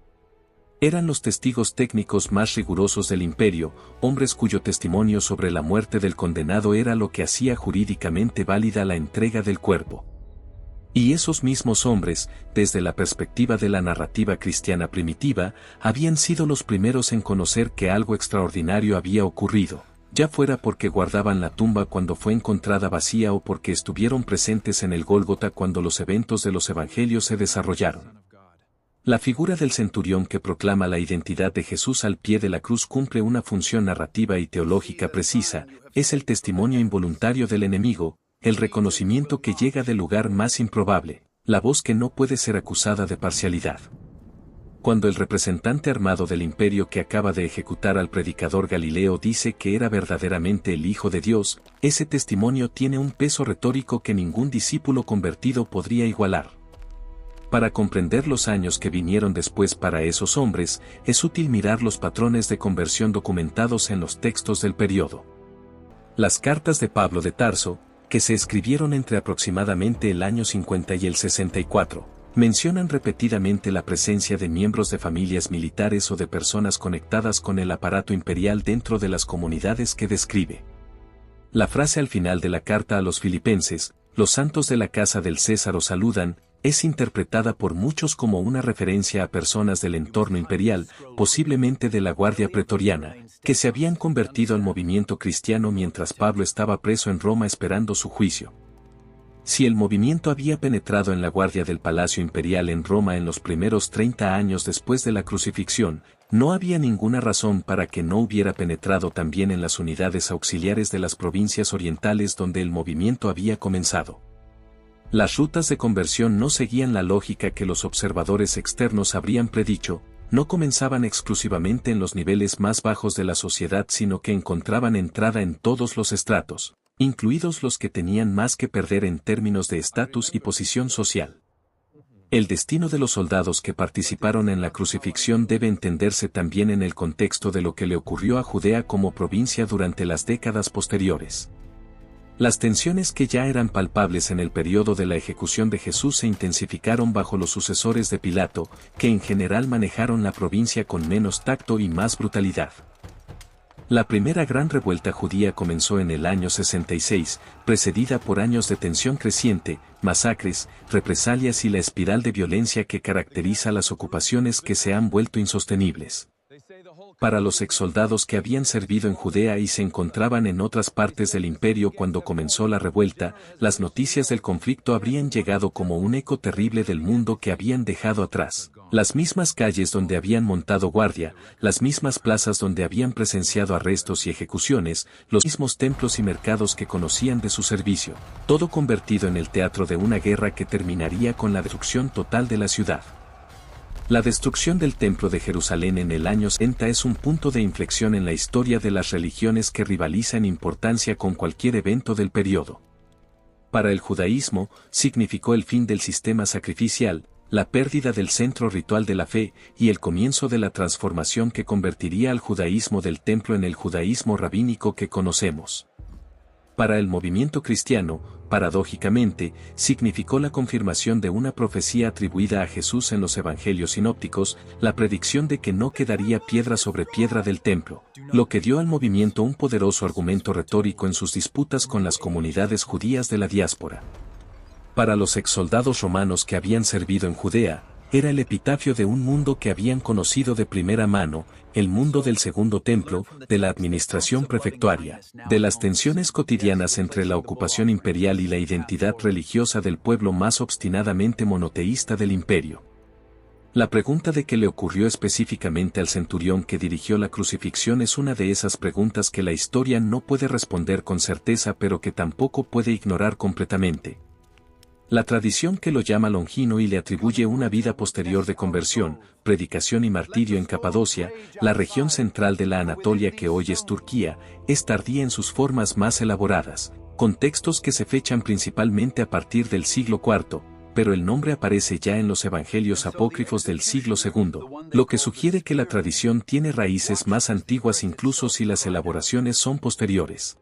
Eran los testigos técnicos más rigurosos del imperio, hombres cuyo testimonio sobre la muerte del condenado era lo que hacía jurídicamente válida la entrega del cuerpo. Y esos mismos hombres, desde la perspectiva de la narrativa cristiana primitiva, habían sido los primeros en conocer que algo extraordinario había ocurrido, ya fuera porque guardaban la tumba cuando fue encontrada vacía o porque estuvieron presentes en el Gólgota cuando los eventos de los evangelios se desarrollaron. La figura del centurión que proclama la identidad de Jesús al pie de la cruz cumple una función narrativa y teológica precisa, es el testimonio involuntario del enemigo, el reconocimiento que llega del lugar más improbable, la voz que no puede ser acusada de parcialidad. Cuando el representante armado del imperio que acaba de ejecutar al predicador Galileo dice que era verdaderamente el Hijo de Dios, ese testimonio tiene un peso retórico que ningún discípulo convertido podría igualar. Para comprender los años que vinieron después para esos hombres, es útil mirar los patrones de conversión documentados en los textos del periodo. Las cartas de Pablo de Tarso, que se escribieron entre aproximadamente el año 50 y el 64, mencionan repetidamente la presencia de miembros de familias militares o de personas conectadas con el aparato imperial dentro de las comunidades que describe. La frase al final de la carta a los filipenses, los santos de la casa del César os saludan, es interpretada por muchos como una referencia a personas del entorno imperial, posiblemente de la Guardia Pretoriana, que se habían convertido al movimiento cristiano mientras Pablo estaba preso en Roma esperando su juicio. Si el movimiento había penetrado en la guardia del Palacio Imperial en Roma en los primeros 30 años después de la crucifixión, no había ninguna razón para que no hubiera penetrado también en las unidades auxiliares de las provincias orientales donde el movimiento había comenzado. Las rutas de conversión no seguían la lógica que los observadores externos habrían predicho, no comenzaban exclusivamente en los niveles más bajos de la sociedad sino que encontraban entrada en todos los estratos, incluidos los que tenían más que perder en términos de estatus y posición social. El destino de los soldados que participaron en la crucifixión debe entenderse también en el contexto de lo que le ocurrió a Judea como provincia durante las décadas posteriores. Las tensiones que ya eran palpables en el periodo de la ejecución de Jesús se intensificaron bajo los sucesores de Pilato, que en general manejaron la provincia con menos tacto y más brutalidad. La primera gran revuelta judía comenzó en el año 66, precedida por años de tensión creciente, masacres, represalias y la espiral de violencia que caracteriza las ocupaciones que se han vuelto insostenibles. Para los exsoldados que habían servido en Judea y se encontraban en otras partes del imperio cuando comenzó la revuelta, las noticias del conflicto habrían llegado como un eco terrible del mundo que habían dejado atrás. Las mismas calles donde habían montado guardia, las mismas plazas donde habían presenciado arrestos y ejecuciones, los mismos templos y mercados que conocían de su servicio, todo convertido en el teatro de una guerra que terminaría con la destrucción total de la ciudad. La destrucción del Templo de Jerusalén en el año 70 es un punto de inflexión en la historia de las religiones que rivaliza en importancia con cualquier evento del periodo. Para el judaísmo, significó el fin del sistema sacrificial, la pérdida del centro ritual de la fe y el comienzo de la transformación que convertiría al judaísmo del templo en el judaísmo rabínico que conocemos. Para el movimiento cristiano, paradójicamente, significó la confirmación de una profecía atribuida a Jesús en los evangelios sinópticos, la predicción de que no quedaría piedra sobre piedra del templo, lo que dio al movimiento un poderoso argumento retórico en sus disputas con las comunidades judías de la diáspora. Para los exsoldados romanos que habían servido en Judea, era el epitafio de un mundo que habían conocido de primera mano, el mundo del Segundo Templo, de la administración prefectuaria, de las tensiones cotidianas entre la ocupación imperial y la identidad religiosa del pueblo más obstinadamente monoteísta del imperio. La pregunta de qué le ocurrió específicamente al centurión que dirigió la crucifixión es una de esas preguntas que la historia no puede responder con certeza pero que tampoco puede ignorar completamente. La tradición que lo llama Longino y le atribuye una vida posterior de conversión, predicación y martirio en Capadocia, la región central de la Anatolia que hoy es Turquía, es tardía en sus formas más elaboradas, con textos que se fechan principalmente a partir del siglo IV, pero el nombre aparece ya en los evangelios apócrifos del siglo II, lo que sugiere que la tradición tiene raíces más antiguas incluso si las elaboraciones son posteriores.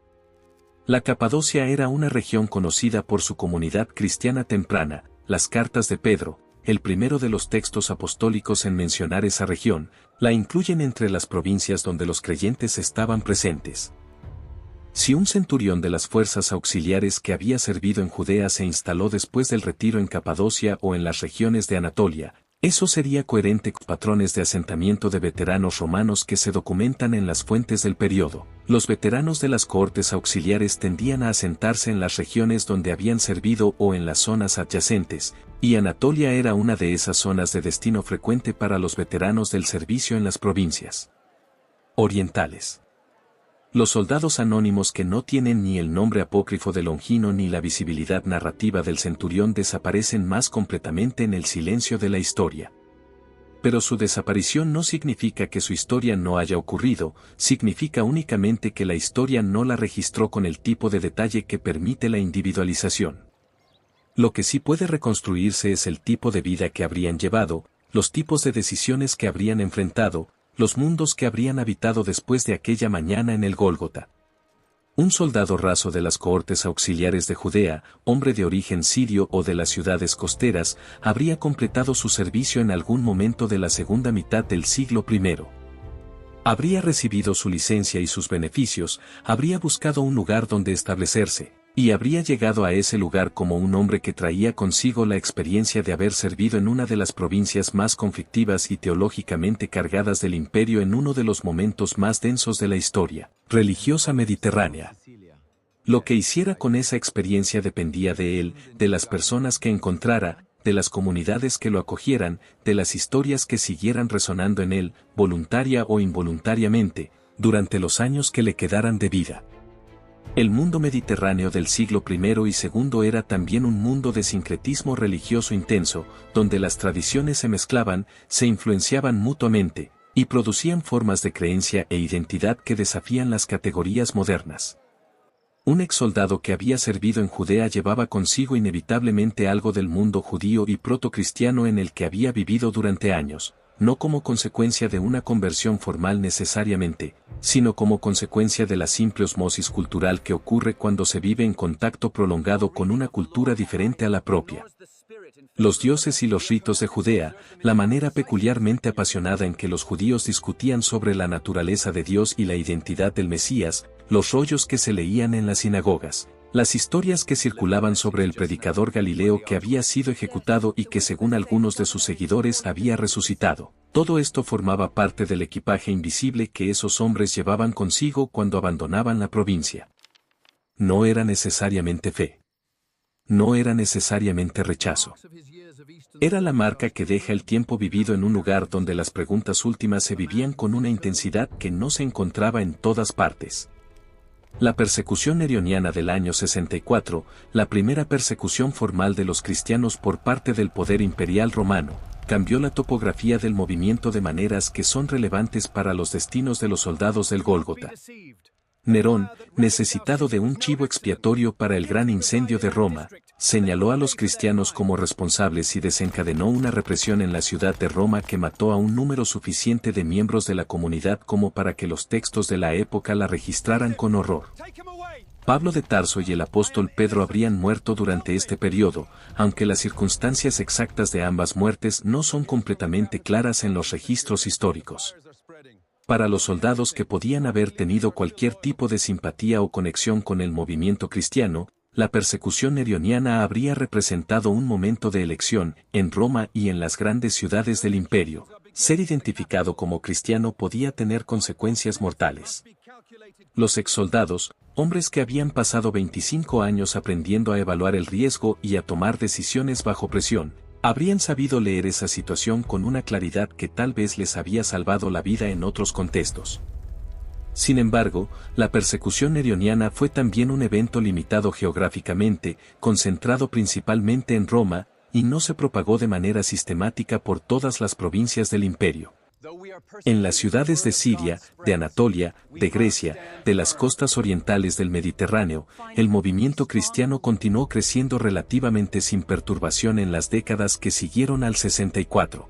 La Capadocia era una región conocida por su comunidad cristiana temprana. Las cartas de Pedro, el primero de los textos apostólicos en mencionar esa región, la incluyen entre las provincias donde los creyentes estaban presentes. Si un centurión de las fuerzas auxiliares que había servido en Judea se instaló después del retiro en Capadocia o en las regiones de Anatolia, eso sería coherente con patrones de asentamiento de veteranos romanos que se documentan en las fuentes del periodo. Los veteranos de las cohortes auxiliares tendían a asentarse en las regiones donde habían servido o en las zonas adyacentes, y Anatolia era una de esas zonas de destino frecuente para los veteranos del servicio en las provincias orientales. Los soldados anónimos que no tienen ni el nombre apócrifo de Longino ni la visibilidad narrativa del centurión desaparecen más completamente en el silencio de la historia. Pero su desaparición no significa que su historia no haya ocurrido, significa únicamente que la historia no la registró con el tipo de detalle que permite la individualización. Lo que sí puede reconstruirse es el tipo de vida que habrían llevado, los tipos de decisiones que habrían enfrentado, los mundos que habrían habitado después de aquella mañana en el Gólgota. Un soldado raso de las cohortes auxiliares de Judea, hombre de origen sirio o de las ciudades costeras, habría completado su servicio en algún momento de la segunda mitad del siglo I. Habría recibido su licencia y sus beneficios, habría buscado un lugar donde establecerse, y habría llegado a ese lugar como un hombre que traía consigo la experiencia de haber servido en una de las provincias más conflictivas y teológicamente cargadas del imperio en uno de los momentos más densos de la historia religiosa mediterránea. Lo que hiciera con esa experiencia dependía de él, de las personas que encontrara, de las comunidades que lo acogieran, de las historias que siguieran resonando en él, voluntaria o involuntariamente, durante los años que le quedaran de vida. El mundo mediterráneo del siglo I y II era también un mundo de sincretismo religioso intenso, donde las tradiciones se mezclaban, se influenciaban mutuamente, y producían formas de creencia e identidad que desafían las categorías modernas. Un exsoldado que había servido en Judea llevaba consigo inevitablemente algo del mundo judío y protocristiano en el que había vivido durante años, no como consecuencia de una conversión formal necesariamente, sino como consecuencia de la simple osmosis cultural que ocurre cuando se vive en contacto prolongado con una cultura diferente a la propia. Los dioses y los ritos de Judea, la manera peculiarmente apasionada en que los judíos discutían sobre la naturaleza de Dios y la identidad del Mesías, los rollos que se leían en las sinagogas, Las historias que circulaban sobre el predicador Galileo que había sido ejecutado y que según algunos de sus seguidores había resucitado, todo esto formaba parte del equipaje invisible que esos hombres llevaban consigo cuando abandonaban la provincia. No era necesariamente fe. No era necesariamente rechazo. Era la marca que deja el tiempo vivido en un lugar donde las preguntas últimas se vivían con una intensidad que no se encontraba en todas partes. La persecución neroniana del año 64, la primera persecución formal de los cristianos por parte del poder imperial romano, cambió la topografía del movimiento de maneras que son relevantes para los destinos de los soldados del Gólgota. Nerón, necesitado de un chivo expiatorio para el gran incendio de Roma, señaló a los cristianos como responsables y desencadenó una represión en la ciudad de Roma que mató a un número suficiente de miembros de la comunidad como para que los textos de la época la registraran con horror. Pablo de Tarso y el apóstol Pedro habrían muerto durante este periodo, aunque las circunstancias exactas de ambas muertes no son completamente claras en los registros históricos. Para los soldados que podían haber tenido cualquier tipo de simpatía o conexión con el movimiento cristiano, la persecución neroniana habría representado un momento de elección en Roma y en las grandes ciudades del imperio. Ser identificado como cristiano podía tener consecuencias mortales. Los exsoldados, hombres que habían pasado 25 años aprendiendo a evaluar el riesgo y a tomar decisiones bajo presión, habrían sabido leer esa situación con una claridad que tal vez les había salvado la vida en otros contextos. Sin embargo, la persecución neroniana fue también un evento limitado geográficamente, concentrado principalmente en Roma, y no se propagó de manera sistemática por todas las provincias del imperio. En las ciudades de Siria, de Anatolia, de Grecia, de las costas orientales del Mediterráneo, el movimiento cristiano continuó creciendo relativamente sin perturbación en las décadas que siguieron al 64.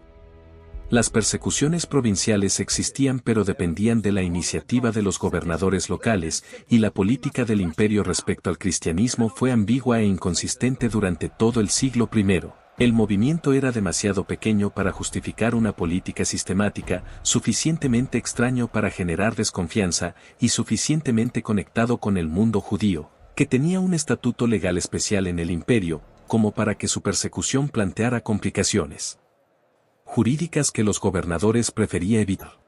Las persecuciones provinciales existían pero dependían de la iniciativa de los gobernadores locales, y la política del imperio respecto al cristianismo fue ambigua e inconsistente durante todo el siglo I. El movimiento era demasiado pequeño para justificar una política sistemática, suficientemente extraño para generar desconfianza, y suficientemente conectado con el mundo judío, que tenía un estatuto legal especial en el imperio, como para que su persecución planteara complicaciones jurídicas que los gobernadores prefería evitar.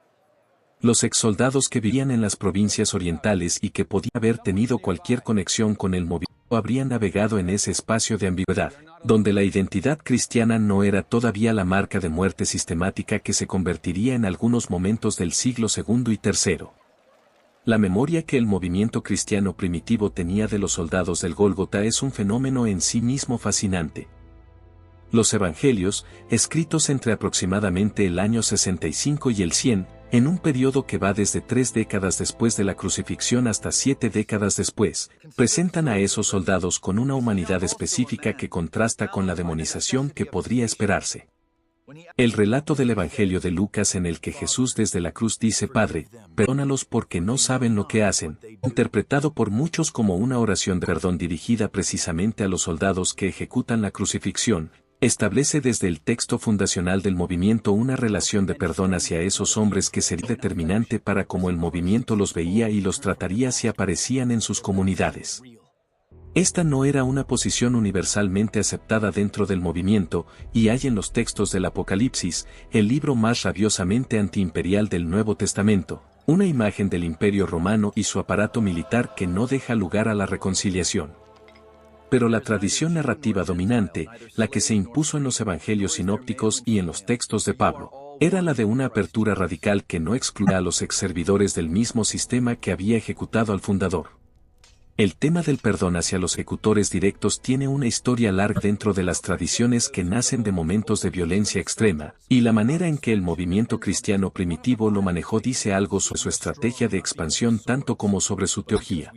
Los exsoldados que vivían en las provincias orientales y que podían haber tenido cualquier conexión con el movimiento habrían navegado en ese espacio de ambigüedad, donde la identidad cristiana no era todavía la marca de muerte sistemática que se convertiría en algunos momentos del siglo II y III. La memoria que el movimiento cristiano primitivo tenía de los soldados del Gólgota es un fenómeno en sí mismo fascinante. Los evangelios, escritos entre aproximadamente el año 65 y el 100, en un periodo que va desde 3 décadas después de la crucifixión hasta 7 décadas después, presentan a esos soldados con una humanidad específica que contrasta con la demonización que podría esperarse. El relato del Evangelio de Lucas en el que Jesús desde la cruz dice Padre, perdónalos porque no saben lo que hacen, interpretado por muchos como una oración de perdón dirigida precisamente a los soldados que ejecutan la crucifixión, establece desde el texto fundacional del movimiento una relación de perdón hacia esos hombres que sería determinante para cómo el movimiento los veía y los trataría si aparecían en sus comunidades. Esta no era una posición universalmente aceptada dentro del movimiento, y hay en los textos del Apocalipsis, el libro más rabiosamente antiimperial del Nuevo Testamento, una imagen del Imperio Romano y su aparato militar que no deja lugar a la reconciliación. Pero la tradición narrativa dominante, la que se impuso en los evangelios sinópticos y en los textos de Pablo, era la de una apertura radical que no excluía a los exservidores del mismo sistema que había ejecutado al fundador. El tema del perdón hacia los ejecutores directos tiene una historia larga dentro de las tradiciones que nacen de momentos de violencia extrema, y la manera en que el movimiento cristiano primitivo lo manejó dice algo sobre su estrategia de expansión tanto como sobre su teología.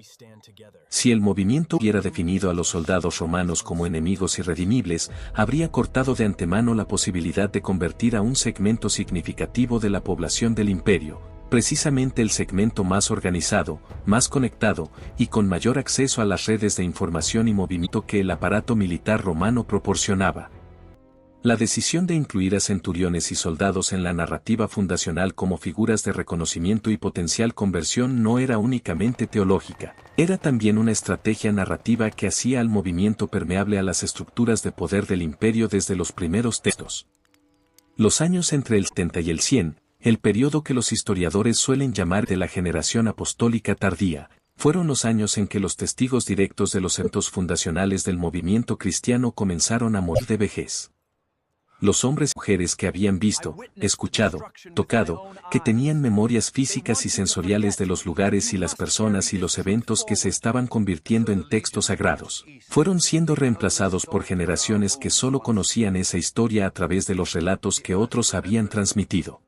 Si el movimiento hubiera definido a los soldados romanos como enemigos irredimibles, habría cortado de antemano la posibilidad de convertir a un segmento significativo de la población del imperio, precisamente el segmento más organizado, más conectado, y con mayor acceso a las redes de información y movimiento que el aparato militar romano proporcionaba. La decisión de incluir a centuriones y soldados en la narrativa fundacional como figuras de reconocimiento y potencial conversión no era únicamente teológica, Era también una estrategia narrativa que hacía al movimiento permeable a las estructuras de poder del imperio desde los primeros textos. Los años entre el 70 y el 100, el periodo que los historiadores suelen llamar de la generación apostólica tardía, fueron los años en que los testigos directos de los eventos fundacionales del movimiento cristiano comenzaron a morir de vejez. Los hombres y mujeres que habían visto, escuchado, tocado, que tenían memorias físicas y sensoriales de los lugares y las personas y los eventos que se estaban convirtiendo en textos sagrados, fueron siendo reemplazados por generaciones que solo conocían esa historia a través de los relatos que otros habían transmitido.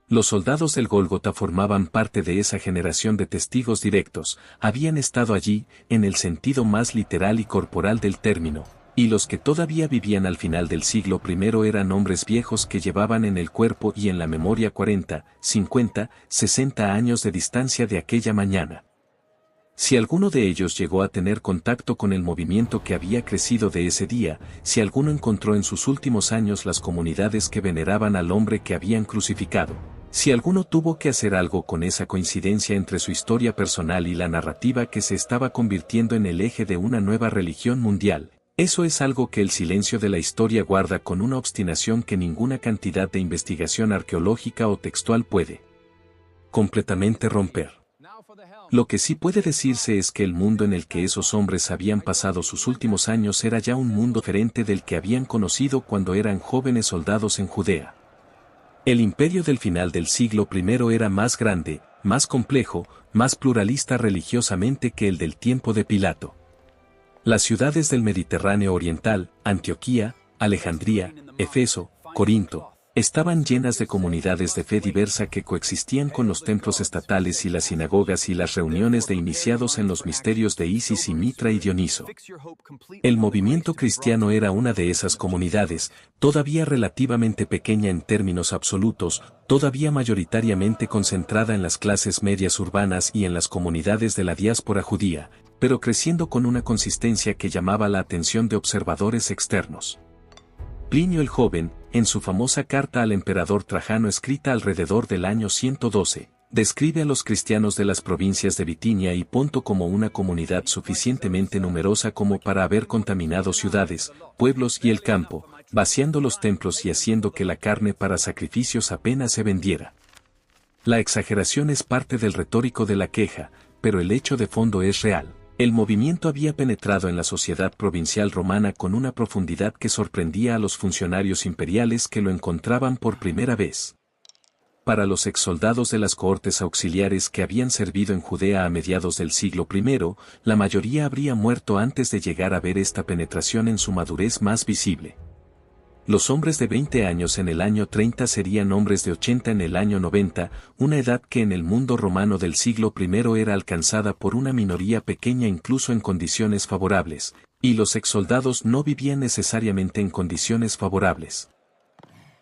Los soldados del Gólgota formaban parte de esa generación de testigos directos, habían estado allí, en el sentido más literal y corporal del término, y los que todavía vivían al final del siglo I eran hombres viejos que llevaban en el cuerpo y en la memoria 40, 50, 60 años de distancia de aquella mañana. Si alguno de ellos llegó a tener contacto con el movimiento que había crecido de ese día, si alguno encontró en sus últimos años las comunidades que veneraban al hombre que habían crucificado, si alguno tuvo que hacer algo con esa coincidencia entre su historia personal y la narrativa que se estaba convirtiendo en el eje de una nueva religión mundial, eso es algo que el silencio de la historia guarda con una obstinación que ninguna cantidad de investigación arqueológica o textual puede completamente romper. Lo que sí puede decirse es que el mundo en el que esos hombres habían pasado sus últimos años era ya un mundo diferente del que habían conocido cuando eran jóvenes soldados en Judea. El imperio del final del siglo I era más grande, más complejo, más pluralista religiosamente que el del tiempo de Pilato. Las ciudades del Mediterráneo oriental, Antioquía, Alejandría, Éfeso, Corinto, estaban llenas de comunidades de fe diversa que coexistían con los templos estatales y las sinagogas y las reuniones de iniciados en los misterios de Isis y Mitra y Dioniso. El movimiento cristiano era una de esas comunidades, todavía relativamente pequeña en términos absolutos, todavía mayoritariamente concentrada en las clases medias urbanas y en las comunidades de la diáspora judía, pero creciendo con una consistencia que llamaba la atención de observadores externos. Plinio el Joven, en su famosa carta al emperador Trajano escrita alrededor del año 112, describe a los cristianos de las provincias de Bitinia y Ponto como una comunidad suficientemente numerosa como para haber contaminado ciudades, pueblos y el campo, vaciando los templos y haciendo que la carne para sacrificios apenas se vendiera. La exageración es parte del retórico de la queja, pero el hecho de fondo es real. El movimiento había penetrado en la sociedad provincial romana con una profundidad que sorprendía a los funcionarios imperiales que lo encontraban por primera vez. Para los exsoldados de las cohortes auxiliares que habían servido en Judea a mediados del siglo I, la mayoría habría muerto antes de llegar a ver esta penetración en su madurez más visible. Los hombres de 20 años en el año 30 serían hombres de 80 en el año 90, una edad que en el mundo romano del siglo I era alcanzada por una minoría pequeña incluso en condiciones favorables, y los exsoldados no vivían necesariamente en condiciones favorables.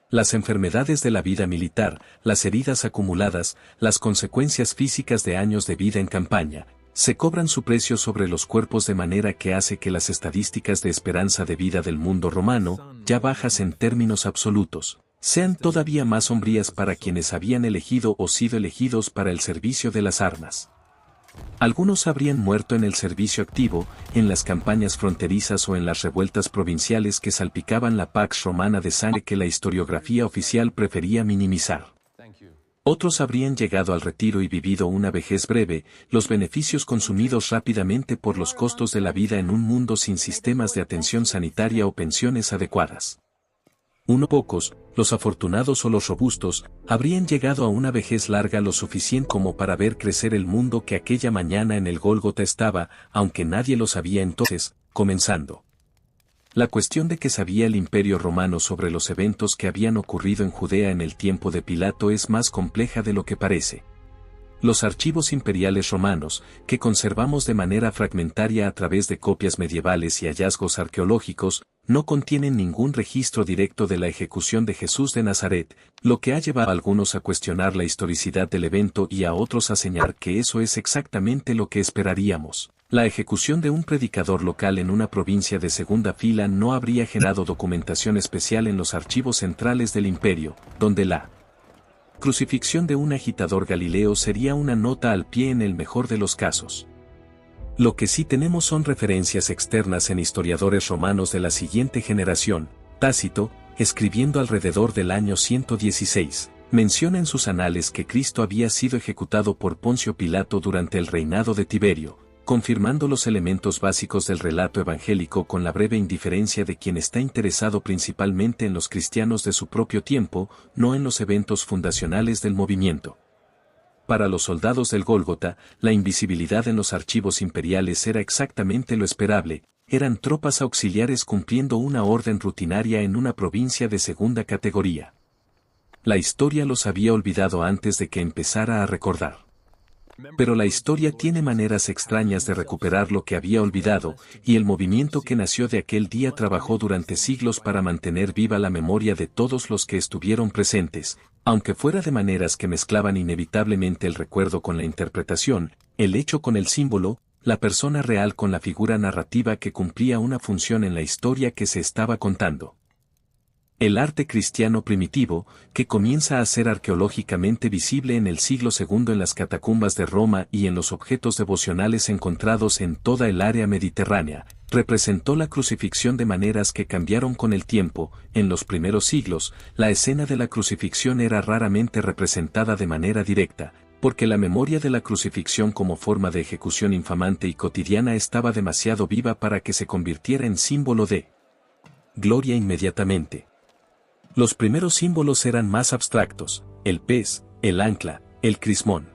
Las enfermedades de la vida militar, las heridas acumuladas, las consecuencias físicas de años de vida en campaña, se cobran su precio sobre los cuerpos de manera que hace que las estadísticas de esperanza de vida del mundo romano, ya bajas en términos absolutos, sean todavía más sombrías para quienes habían elegido o sido elegidos para el servicio de las armas. Algunos habrían muerto en el servicio activo, en las campañas fronterizas o en las revueltas provinciales que salpicaban la pax romana de sangre que la historiografía oficial prefería minimizar. Otros habrían llegado al retiro y vivido una vejez breve, los beneficios consumidos rápidamente por los costos de la vida en un mundo sin sistemas de atención sanitaria o pensiones adecuadas. Pocos, los afortunados o los robustos, habrían llegado a una vejez larga lo suficiente como para ver crecer el mundo que aquella mañana en el Gólgota estaba, aunque nadie lo sabía entonces, comenzando. La cuestión de que sabía el Imperio Romano sobre los eventos que habían ocurrido en Judea en el tiempo de Pilato es más compleja de lo que parece. Los archivos imperiales romanos, que conservamos de manera fragmentaria a través de copias medievales y hallazgos arqueológicos, no contienen ningún registro directo de la ejecución de Jesús de Nazaret, lo que ha llevado a algunos a cuestionar la historicidad del evento y a otros a señalar que eso es exactamente lo que esperaríamos. La ejecución de un predicador local en una provincia de segunda fila no habría generado documentación especial en los archivos centrales del imperio, donde la crucifixión de un agitador galileo sería una nota al pie en el mejor de los casos. Lo que sí tenemos son referencias externas en historiadores romanos de la siguiente generación. Tácito, escribiendo alrededor del año 116, menciona en sus anales que Cristo había sido ejecutado por Poncio Pilato durante el reinado de Tiberio, confirmando los elementos básicos del relato evangélico con la breve indiferencia de quien está interesado principalmente en los cristianos de su propio tiempo, no en los eventos fundacionales del movimiento. Para los soldados del Gólgota, la invisibilidad en los archivos imperiales era exactamente lo esperable, eran tropas auxiliares cumpliendo una orden rutinaria en una provincia de segunda categoría. La historia los había olvidado antes de que empezara a recordar. Pero la historia tiene maneras extrañas de recuperar lo que había olvidado, y el movimiento que nació de aquel día trabajó durante siglos para mantener viva la memoria de todos los que estuvieron presentes, aunque fuera de maneras que mezclaban inevitablemente el recuerdo con la interpretación, el hecho con el símbolo, la persona real con la figura narrativa que cumplía una función en la historia que se estaba contando. El arte cristiano primitivo, que comienza a ser arqueológicamente visible en el siglo II en las catacumbas de Roma y en los objetos devocionales encontrados en toda el área mediterránea, representó la crucifixión de maneras que cambiaron con el tiempo. En los primeros siglos, la escena de la crucifixión era raramente representada de manera directa, porque la memoria de la crucifixión como forma de ejecución infamante y cotidiana estaba demasiado viva para que se convirtiera en símbolo de gloria inmediatamente. Los primeros símbolos eran más abstractos, el pez, el ancla, el crismón.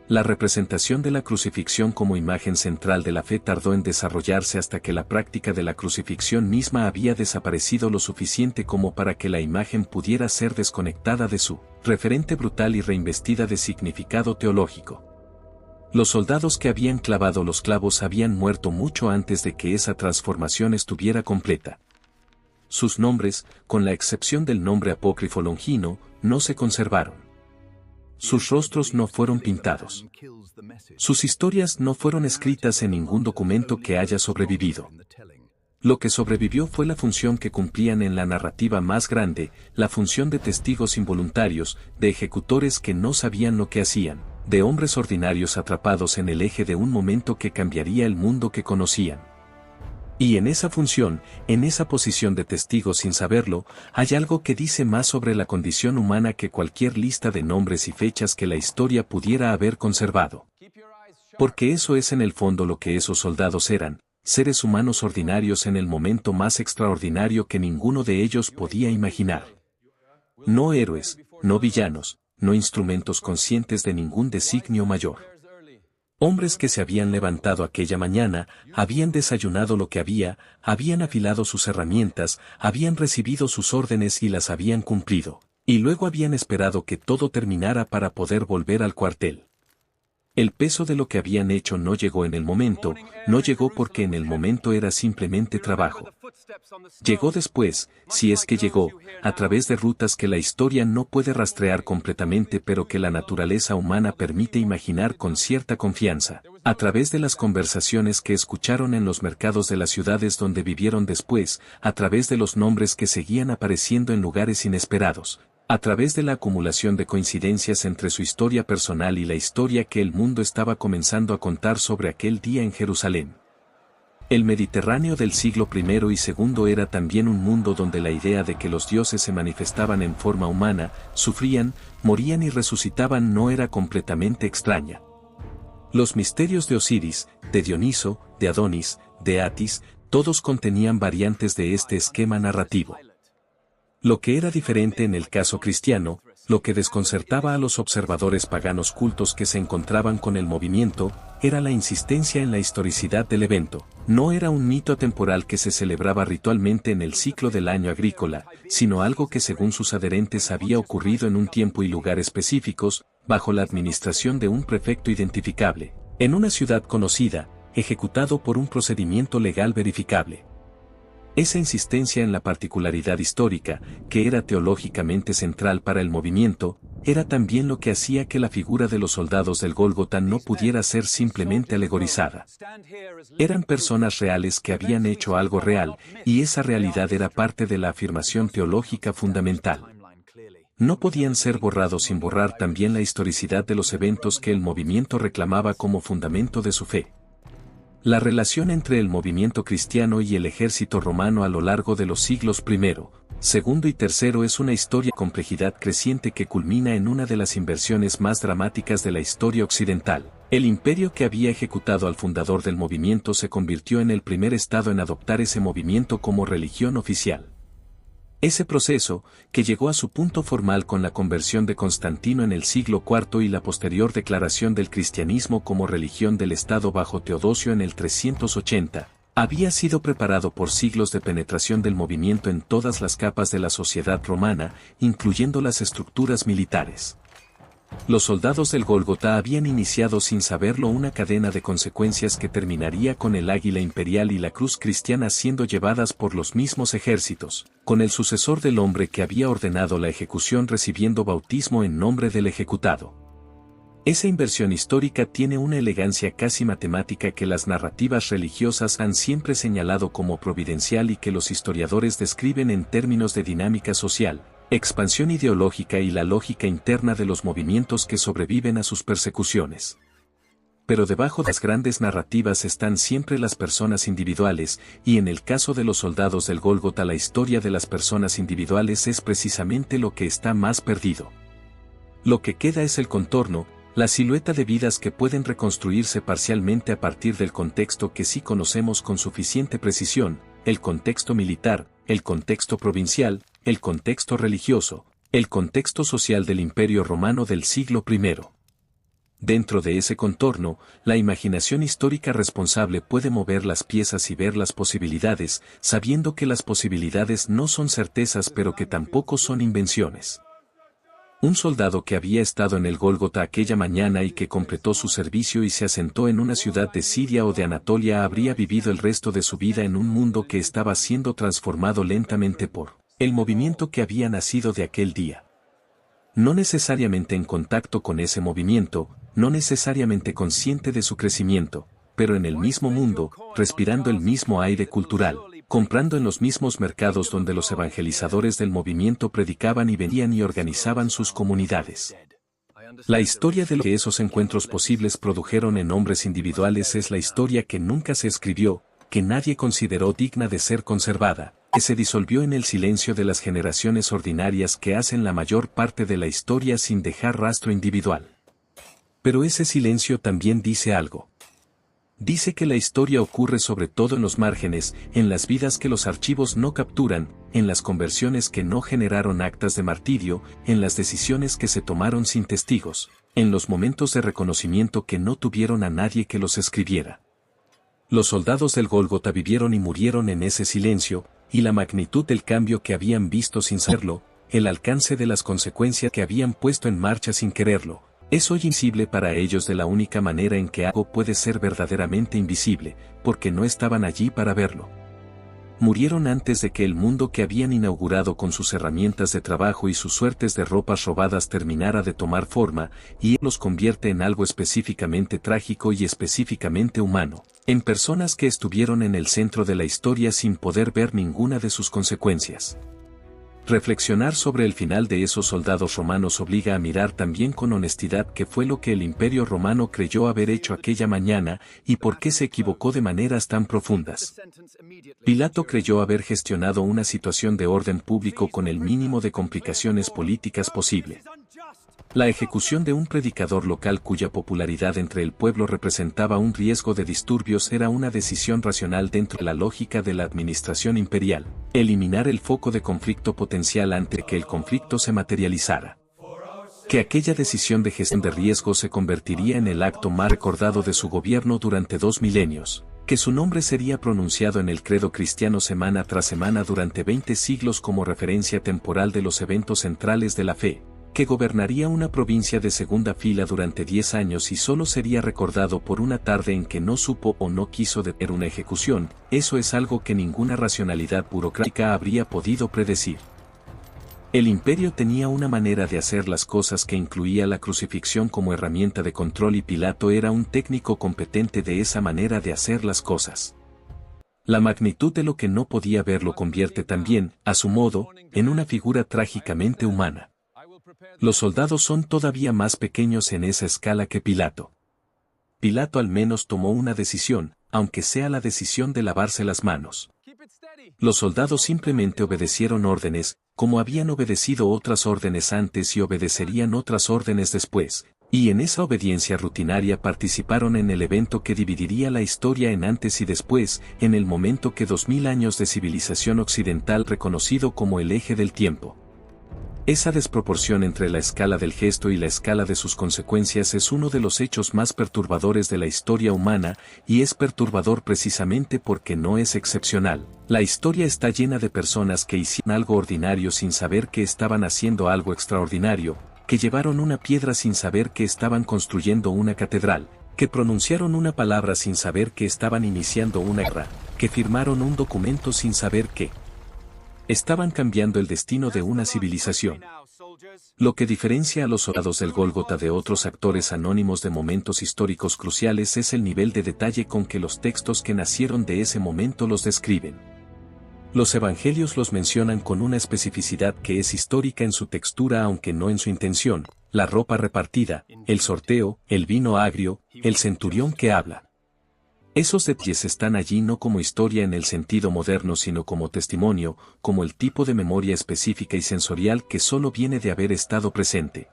La representación de la crucifixión como imagen central de la fe tardó en desarrollarse hasta que la práctica de la crucifixión misma había desaparecido lo suficiente como para que la imagen pudiera ser desconectada de su referente brutal y reinvestida de significado teológico. Los soldados que habían clavado los clavos habían muerto mucho antes de que esa transformación estuviera completa. Sus nombres, con la excepción del nombre apócrifo Longino, no se conservaron. Sus rostros no fueron pintados. Sus historias no fueron escritas en ningún documento que haya sobrevivido. Lo que sobrevivió fue la función que cumplían en la narrativa más grande, la función de testigos involuntarios, de ejecutores que no sabían lo que hacían, de hombres ordinarios atrapados en el eje de un momento que cambiaría el mundo que conocían. Y en esa función, en esa posición de testigo sin saberlo, hay algo que dice más sobre la condición humana que cualquier lista de nombres y fechas que la historia pudiera haber conservado. Porque eso es en el fondo lo que esos soldados eran, seres humanos ordinarios en el momento más extraordinario que ninguno de ellos podía imaginar. No héroes, no villanos, no instrumentos conscientes de ningún designio mayor. Hombres que se habían levantado aquella mañana, habían desayunado lo que habían afilado sus herramientas, habían recibido sus órdenes y las habían cumplido, y luego habían esperado que todo terminara para poder volver al cuartel. El peso de lo que habían hecho no llegó en el momento, no llegó porque en el momento era simplemente trabajo. Llegó después, si es que llegó, a través de rutas que la historia no puede rastrear completamente pero que la naturaleza humana permite imaginar con cierta confianza, a través de las conversaciones que escucharon en los mercados de las ciudades donde vivieron después, a través de los nombres que seguían apareciendo en lugares inesperados, a través de la acumulación de coincidencias entre su historia personal y la historia que el mundo estaba comenzando a contar sobre aquel día en Jerusalén. El Mediterráneo del siglo I y II era también un mundo donde la idea de que los dioses se manifestaban en forma humana, sufrían, morían y resucitaban no era completamente extraña. Los misterios de Osiris, de Dioniso, de Adonis, de Atis, todos contenían variantes de este esquema narrativo. Lo que era diferente en el caso cristiano, lo que desconcertaba a los observadores paganos cultos que se encontraban con el movimiento, era la insistencia en la historicidad del evento. No era un mito temporal que se celebraba ritualmente en el ciclo del año agrícola, sino algo que según sus adherentes había ocurrido en un tiempo y lugar específicos, bajo la administración de un prefecto identificable, en una ciudad conocida, ejecutado por un procedimiento legal verificable. Esa insistencia en la particularidad histórica, que era teológicamente central para el movimiento, era también lo que hacía que la figura de los soldados del Gólgota no pudiera ser simplemente alegorizada. Eran personas reales que habían hecho algo real, y esa realidad era parte de la afirmación teológica fundamental. No podían ser borrados sin borrar también la historicidad de los eventos que el movimiento reclamaba como fundamento de su fe. La relación entre el movimiento cristiano y el ejército romano a lo largo de los siglos I, segundo y tercero es una historia de complejidad creciente que culmina en una de las inversiones más dramáticas de la historia occidental. El imperio que había ejecutado al fundador del movimiento se convirtió en el primer estado en adoptar ese movimiento como religión oficial. Ese proceso, que llegó a su punto formal con la conversión de Constantino en el siglo IV y la posterior declaración del cristianismo como religión del Estado bajo Teodosio en el 380, había sido preparado por siglos de penetración del movimiento en todas las capas de la sociedad romana, incluyendo las estructuras militares. Los soldados del Gólgota habían iniciado sin saberlo una cadena de consecuencias que terminaría con el águila imperial y la cruz cristiana siendo llevadas por los mismos ejércitos, con el sucesor del hombre que había ordenado la ejecución recibiendo bautismo en nombre del ejecutado. Esa inversión histórica tiene una elegancia casi matemática que las narrativas religiosas han siempre señalado como providencial y que los historiadores describen en términos de dinámica social, expansión ideológica y la lógica interna de los movimientos que sobreviven a sus persecuciones. Pero debajo de las grandes narrativas están siempre las personas individuales, y en el caso de los soldados del Gólgota la historia de las personas individuales es precisamente lo que está más perdido. Lo que queda es el contorno, la silueta de vidas que pueden reconstruirse parcialmente a partir del contexto que sí conocemos con suficiente precisión, el contexto militar, el contexto provincial, el contexto religioso, el contexto social del Imperio Romano del siglo I. Dentro de ese contorno, la imaginación histórica responsable puede mover las piezas y ver las posibilidades, sabiendo que las posibilidades no son certezas pero que tampoco son invenciones. Un soldado que había estado en el Gólgota aquella mañana y que completó su servicio y se asentó en una ciudad de Siria o de Anatolia habría vivido el resto de su vida en un mundo que estaba siendo transformado lentamente por el movimiento que había nacido de aquel día. No necesariamente en contacto con ese movimiento, no necesariamente consciente de su crecimiento, pero en el mismo mundo, respirando el mismo aire cultural, comprando en los mismos mercados donde los evangelizadores del movimiento predicaban y vendían y organizaban sus comunidades. La historia de lo que esos encuentros posibles produjeron en hombres individuales es la historia que nunca se escribió, que nadie consideró digna de ser conservada, que se disolvió en el silencio de las generaciones ordinarias que hacen la mayor parte de la historia sin dejar rastro individual. Pero ese silencio también dice algo. Dice que la historia ocurre sobre todo en los márgenes, en las vidas que los archivos no capturan, en las conversiones que no generaron actas de martirio, en las decisiones que se tomaron sin testigos, en los momentos de reconocimiento que no tuvieron a nadie que los escribiera. Los soldados del Gólgota vivieron y murieron en ese silencio, y la magnitud del cambio que habían visto sin saberlo, el alcance de las consecuencias que habían puesto en marcha sin quererlo, es hoy invisible para ellos de la única manera en que algo puede ser verdaderamente invisible, porque no estaban allí para verlo. Murieron antes de que el mundo que habían inaugurado con sus herramientas de trabajo y sus suertes de ropas robadas terminara de tomar forma, y él los convierte en algo específicamente trágico y específicamente humano, en personas que estuvieron en el centro de la historia sin poder ver ninguna de sus consecuencias. Reflexionar sobre el final de esos soldados romanos obliga a mirar también con honestidad qué fue lo que el Imperio Romano creyó haber hecho aquella mañana y por qué se equivocó de maneras tan profundas. Pilato creyó haber gestionado una situación de orden público con el mínimo de complicaciones políticas posible. La ejecución de un predicador local cuya popularidad entre el pueblo representaba un riesgo de disturbios era una decisión racional dentro de la lógica de la administración imperial, eliminar el foco de conflicto potencial antes de que el conflicto se materializara. Que aquella decisión de gestión de riesgo se convertiría en el acto más recordado de su gobierno durante 2 milenios, que su nombre sería pronunciado en el credo cristiano semana tras semana durante 20 siglos como referencia temporal de los eventos centrales de la fe, que gobernaría una provincia de segunda fila durante 10 años y solo sería recordado por una tarde en que no supo o no quiso detener una ejecución, eso es algo que ninguna racionalidad burocrática habría podido predecir. El imperio tenía una manera de hacer las cosas que incluía la crucifixión como herramienta de control y Pilato era un técnico competente de esa manera de hacer las cosas. La magnitud de lo que no podía ver lo convierte también, a su modo, en una figura trágicamente humana. Los soldados son todavía más pequeños en esa escala que Pilato. Pilato al menos tomó una decisión, aunque sea la decisión de lavarse las manos. Los soldados simplemente obedecieron órdenes, como habían obedecido otras órdenes antes y obedecerían otras órdenes después, y en esa obediencia rutinaria participaron en el evento que dividiría la historia en antes y después, en el momento que 2000 años de civilización occidental reconocido como el eje del tiempo. Esa desproporción entre la escala del gesto y la escala de sus consecuencias es uno de los hechos más perturbadores de la historia humana, y es perturbador precisamente porque no es excepcional. La historia está llena de personas que hicieron algo ordinario sin saber que estaban haciendo algo extraordinario, que llevaron una piedra sin saber que estaban construyendo una catedral, que pronunciaron una palabra sin saber que estaban iniciando una guerra, que firmaron un documento sin saber que estaban cambiando el destino de una civilización. Lo que diferencia a los soldados del Gólgota de otros actores anónimos de momentos históricos cruciales es el nivel de detalle con que los textos que nacieron de ese momento los describen. Los evangelios los mencionan con una especificidad que es histórica en su textura aunque no en su intención: la ropa repartida, el sorteo, el vino agrio, el centurión que habla. Esos detalles están allí no como historia en el sentido moderno sino como testimonio, como el tipo de memoria específica y sensorial que solo viene de haber estado presente.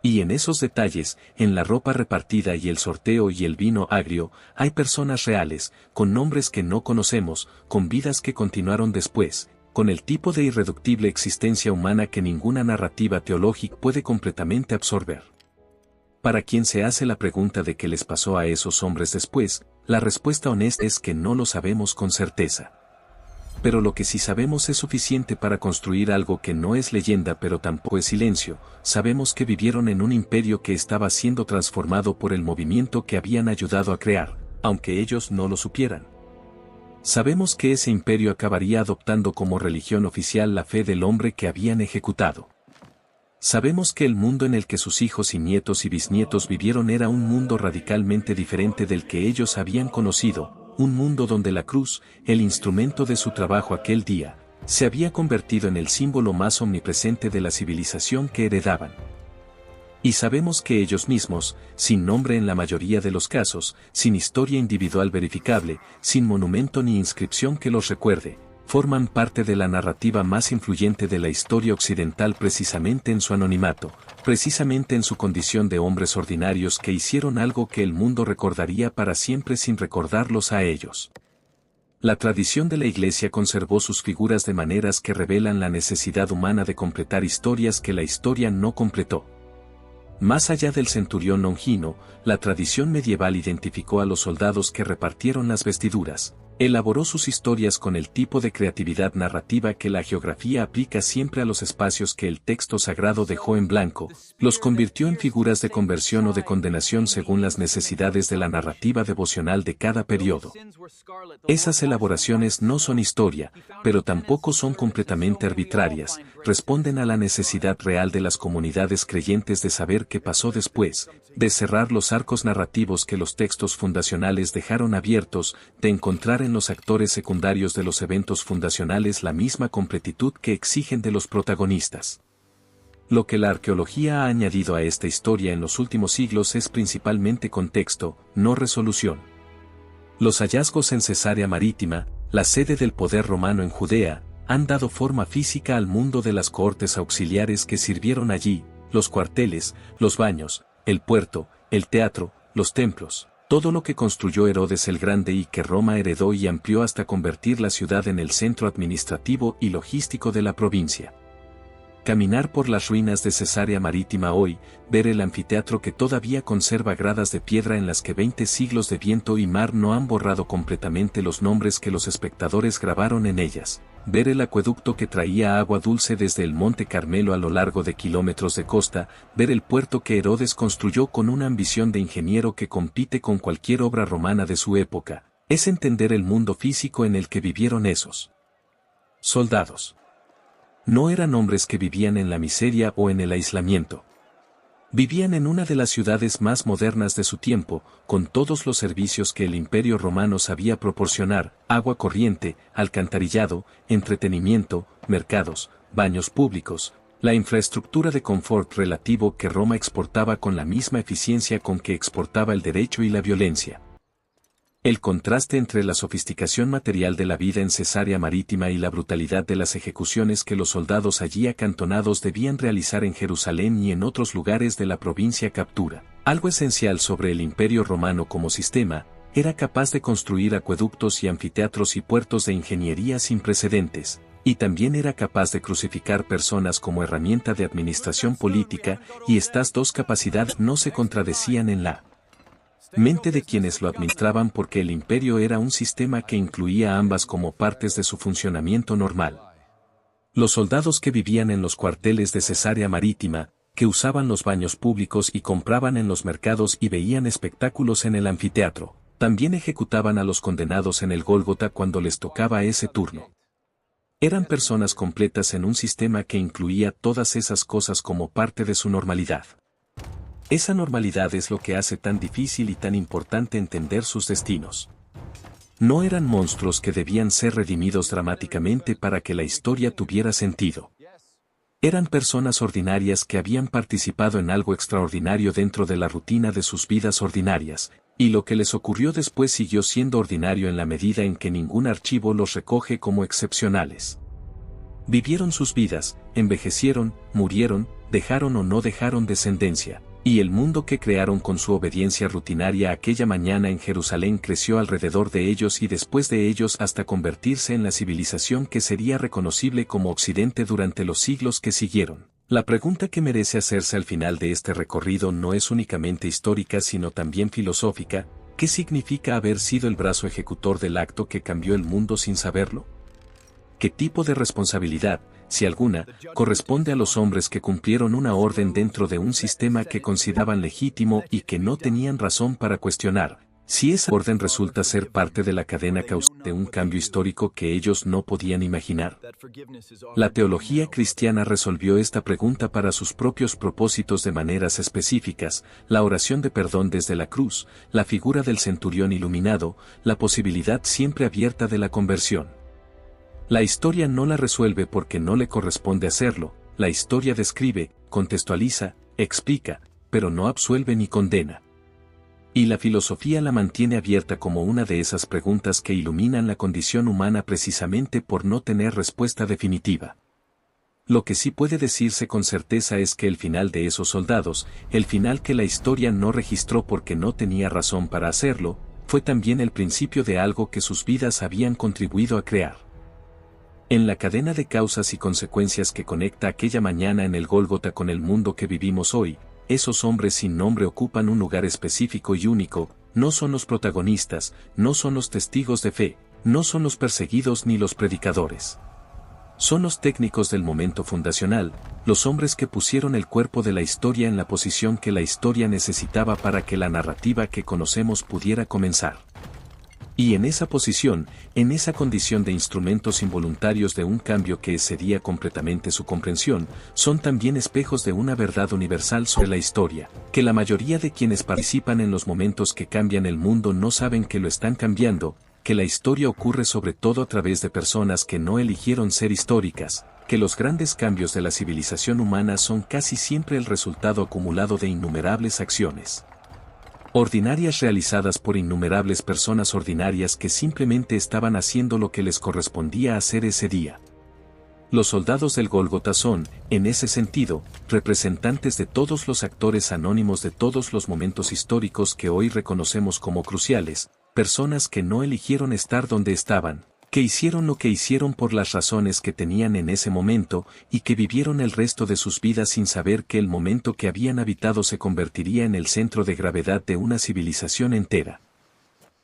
Y en esos detalles, en la ropa repartida y el sorteo y el vino agrio, hay personas reales, con nombres que no conocemos, con vidas que continuaron después, con el tipo de irreductible existencia humana que ninguna narrativa teológica puede completamente absorber. Para quien se hace la pregunta de qué les pasó a esos hombres después, la respuesta honesta es que no lo sabemos con certeza. Pero lo que sí sabemos es suficiente para construir algo que no es leyenda pero tampoco es silencio. Sabemos que vivieron en un imperio que estaba siendo transformado por el movimiento que habían ayudado a crear, aunque ellos no lo supieran. Sabemos que ese imperio acabaría adoptando como religión oficial la fe del hombre que habían ejecutado. Sabemos que el mundo en el que sus hijos y nietos y bisnietos vivieron era un mundo radicalmente diferente del que ellos habían conocido, un mundo donde la cruz, el instrumento de su trabajo aquel día, se había convertido en el símbolo más omnipresente de la civilización que heredaban. Y sabemos que ellos mismos, sin nombre en la mayoría de los casos, sin historia individual verificable, sin monumento ni inscripción que los recuerde, forman parte de la narrativa más influyente de la historia occidental precisamente en su anonimato, precisamente en su condición de hombres ordinarios que hicieron algo que el mundo recordaría para siempre sin recordarlos a ellos. La tradición de la Iglesia conservó sus figuras de maneras que revelan la necesidad humana de completar historias que la historia no completó. Más allá del centurión longino, la tradición medieval identificó a los soldados que repartieron las vestiduras, elaboró sus historias con el tipo de creatividad narrativa que la geografía aplica siempre a los espacios que el texto sagrado dejó en blanco, los convirtió en figuras de conversión o de condenación según las necesidades de la narrativa devocional de cada periodo. Esas elaboraciones no son historia, pero tampoco son completamente arbitrarias, responden a la necesidad real de las comunidades creyentes de saber qué pasó después, de cerrar los arcos narrativos que los textos fundacionales dejaron abiertos, de encontrar en los actores secundarios de los eventos fundacionales la misma completitud que exigen de los protagonistas. Lo que la arqueología ha añadido a esta historia en los últimos siglos es principalmente contexto, no resolución. Los hallazgos en Cesarea Marítima, la sede del poder romano en Judea, han dado forma física al mundo de las cohortes auxiliares que sirvieron allí, los cuarteles, los baños, el puerto, el teatro, los templos, todo lo que construyó Herodes el Grande y que Roma heredó y amplió hasta convertir la ciudad en el centro administrativo y logístico de la provincia. Caminar por las ruinas de Cesarea Marítima hoy, ver el anfiteatro que todavía conserva gradas de piedra en las que 20 siglos de viento y mar no han borrado completamente los nombres que los espectadores grabaron en ellas, ver el acueducto que traía agua dulce desde el Monte Carmelo a lo largo de kilómetros de costa, ver el puerto que Herodes construyó con una ambición de ingeniero que compite con cualquier obra romana de su época, es entender el mundo físico en el que vivieron esos soldados. No eran hombres que vivían en la miseria o en el aislamiento. Vivían en una de las ciudades más modernas de su tiempo, con todos los servicios que el Imperio Romano sabía proporcionar: agua corriente, alcantarillado, entretenimiento, mercados, baños públicos, la infraestructura de confort relativo que Roma exportaba con la misma eficiencia con que exportaba el derecho y la violencia. El contraste entre la sofisticación material de la vida en Cesarea Marítima y la brutalidad de las ejecuciones que los soldados allí acantonados debían realizar en Jerusalén y en otros lugares de la provincia captura algo esencial sobre el Imperio Romano como sistema. Era capaz de construir acueductos y anfiteatros y puertos de ingeniería sin precedentes, y también era capaz de crucificar personas como herramienta de administración política, y estas dos capacidades no se contradecían en la mente de quienes lo administraban porque el imperio era un sistema que incluía ambas como partes de su funcionamiento normal. Los soldados que vivían en los cuarteles de Cesarea Marítima, que usaban los baños públicos y compraban en los mercados y veían espectáculos en el anfiteatro, también ejecutaban a los condenados en el Gólgota cuando les tocaba ese turno. Eran personas completas en un sistema que incluía todas esas cosas como parte de su normalidad. Esa normalidad es lo que hace tan difícil y tan importante entender sus destinos. No eran monstruos que debían ser redimidos dramáticamente para que la historia tuviera sentido. Eran personas ordinarias que habían participado en algo extraordinario dentro de la rutina de sus vidas ordinarias, y lo que les ocurrió después siguió siendo ordinario en la medida en que ningún archivo los recoge como excepcionales. Vivieron sus vidas, envejecieron, murieron, dejaron o no dejaron descendencia, y el mundo que crearon con su obediencia rutinaria aquella mañana en Jerusalén creció alrededor de ellos y después de ellos hasta convertirse en la civilización que sería reconocible como Occidente durante los siglos que siguieron. La pregunta que merece hacerse al final de este recorrido no es únicamente histórica sino también filosófica: ¿qué significa haber sido el brazo ejecutor del acto que cambió el mundo sin saberlo? ¿Qué tipo de responsabilidad, si alguna, corresponde a los hombres que cumplieron una orden dentro de un sistema que consideraban legítimo y que no tenían razón para cuestionar, si esa orden resulta ser parte de la cadena causal de un cambio histórico que ellos no podían imaginar? La teología cristiana resolvió esta pregunta para sus propios propósitos de maneras específicas: la oración de perdón desde la cruz, la figura del centurión iluminado, la posibilidad siempre abierta de la conversión. La historia no la resuelve porque no le corresponde hacerlo, la historia describe, contextualiza, explica, pero no absuelve ni condena. Y la filosofía la mantiene abierta como una de esas preguntas que iluminan la condición humana precisamente por no tener respuesta definitiva. Lo que sí puede decirse con certeza es que el final de esos soldados, el final que la historia no registró porque no tenía razón para hacerlo, fue también el principio de algo que sus vidas habían contribuido a crear. En la cadena de causas y consecuencias que conecta aquella mañana en el Gólgota con el mundo que vivimos hoy, esos hombres sin nombre ocupan un lugar específico y único. No son los protagonistas, no son los testigos de fe, no son los perseguidos ni los predicadores. Son los técnicos del momento fundacional, los hombres que pusieron el cuerpo de la historia en la posición que la historia necesitaba para que la narrativa que conocemos pudiera comenzar. Y en esa posición, en esa condición de instrumentos involuntarios de un cambio que excedía completamente su comprensión, son también espejos de una verdad universal sobre la historia, que la mayoría de quienes participan en los momentos que cambian el mundo no saben que lo están cambiando, que la historia ocurre sobre todo a través de personas que no eligieron ser históricas, que los grandes cambios de la civilización humana son casi siempre el resultado acumulado de innumerables acciones ordinarias realizadas por innumerables personas ordinarias que simplemente estaban haciendo lo que les correspondía hacer ese día. Los soldados del Gólgota son, en ese sentido, representantes de todos los actores anónimos de todos los momentos históricos que hoy reconocemos como cruciales, personas que no eligieron estar donde estaban, que hicieron lo que hicieron por las razones que tenían en ese momento, y que vivieron el resto de sus vidas sin saber que el momento que habían habitado se convertiría en el centro de gravedad de una civilización entera.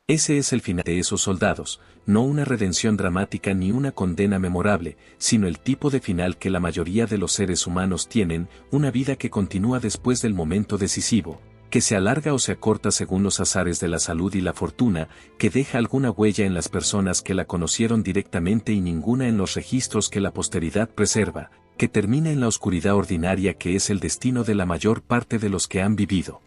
Ese es el final de esos soldados, no una redención dramática ni una condena memorable, sino el tipo de final que la mayoría de los seres humanos tienen, una vida que continúa después del momento decisivo, que se alarga o se acorta según los azares de la salud y la fortuna, que deja alguna huella en las personas que la conocieron directamente y ninguna en los registros que la posteridad preserva, que termina en la oscuridad ordinaria que es el destino de la mayor parte de los que han vivido.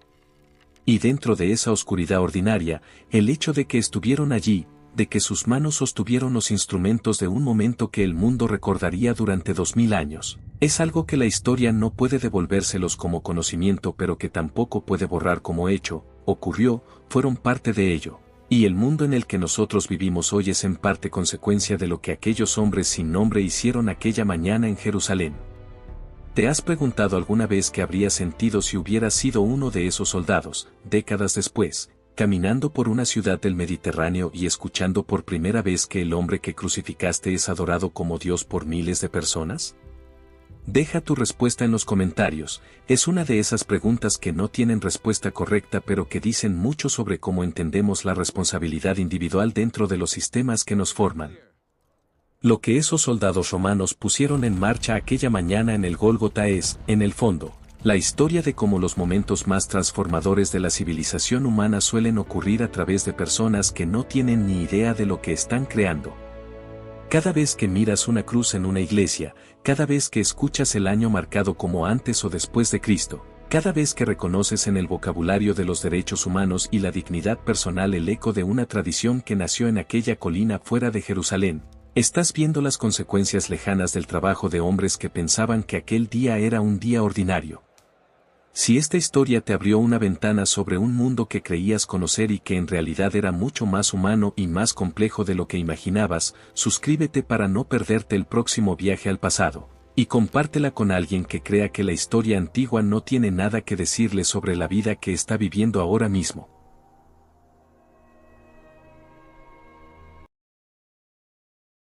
Y dentro de esa oscuridad ordinaria, el hecho de que estuvieron allí, de que sus manos sostuvieron los instrumentos de un momento que el mundo recordaría durante 2000 años, es algo que la historia no puede devolvérselos como conocimiento pero que tampoco puede borrar como hecho, ocurrió, fueron parte de ello. Y el mundo en el que nosotros vivimos hoy es en parte consecuencia de lo que aquellos hombres sin nombre hicieron aquella mañana en Jerusalén. ¿Te has preguntado alguna vez qué habría sentido si hubieras sido uno de esos soldados, décadas después, caminando por una ciudad del Mediterráneo y escuchando por primera vez que el hombre que crucificaste es adorado como Dios por miles de personas? Deja tu respuesta en los comentarios. Es una de esas preguntas que no tienen respuesta correcta pero que dicen mucho sobre cómo entendemos la responsabilidad individual dentro de los sistemas que nos forman. Lo que esos soldados romanos pusieron en marcha aquella mañana en el Gólgota es, en el fondo, la historia de cómo los momentos más transformadores de la civilización humana suelen ocurrir a través de personas que no tienen ni idea de lo que están creando. Cada vez que miras una cruz en una iglesia, cada vez que escuchas el año marcado como antes o después de Cristo, cada vez que reconoces en el vocabulario de los derechos humanos y la dignidad personal el eco de una tradición que nació en aquella colina fuera de Jerusalén, estás viendo las consecuencias lejanas del trabajo de hombres que pensaban que aquel día era un día ordinario. Si esta historia te abrió una ventana sobre un mundo que creías conocer y que en realidad era mucho más humano y más complejo de lo que imaginabas, suscríbete para no perderte el próximo viaje al pasado, y compártela con alguien que crea que la historia antigua no tiene nada que decirle sobre la vida que está viviendo ahora mismo.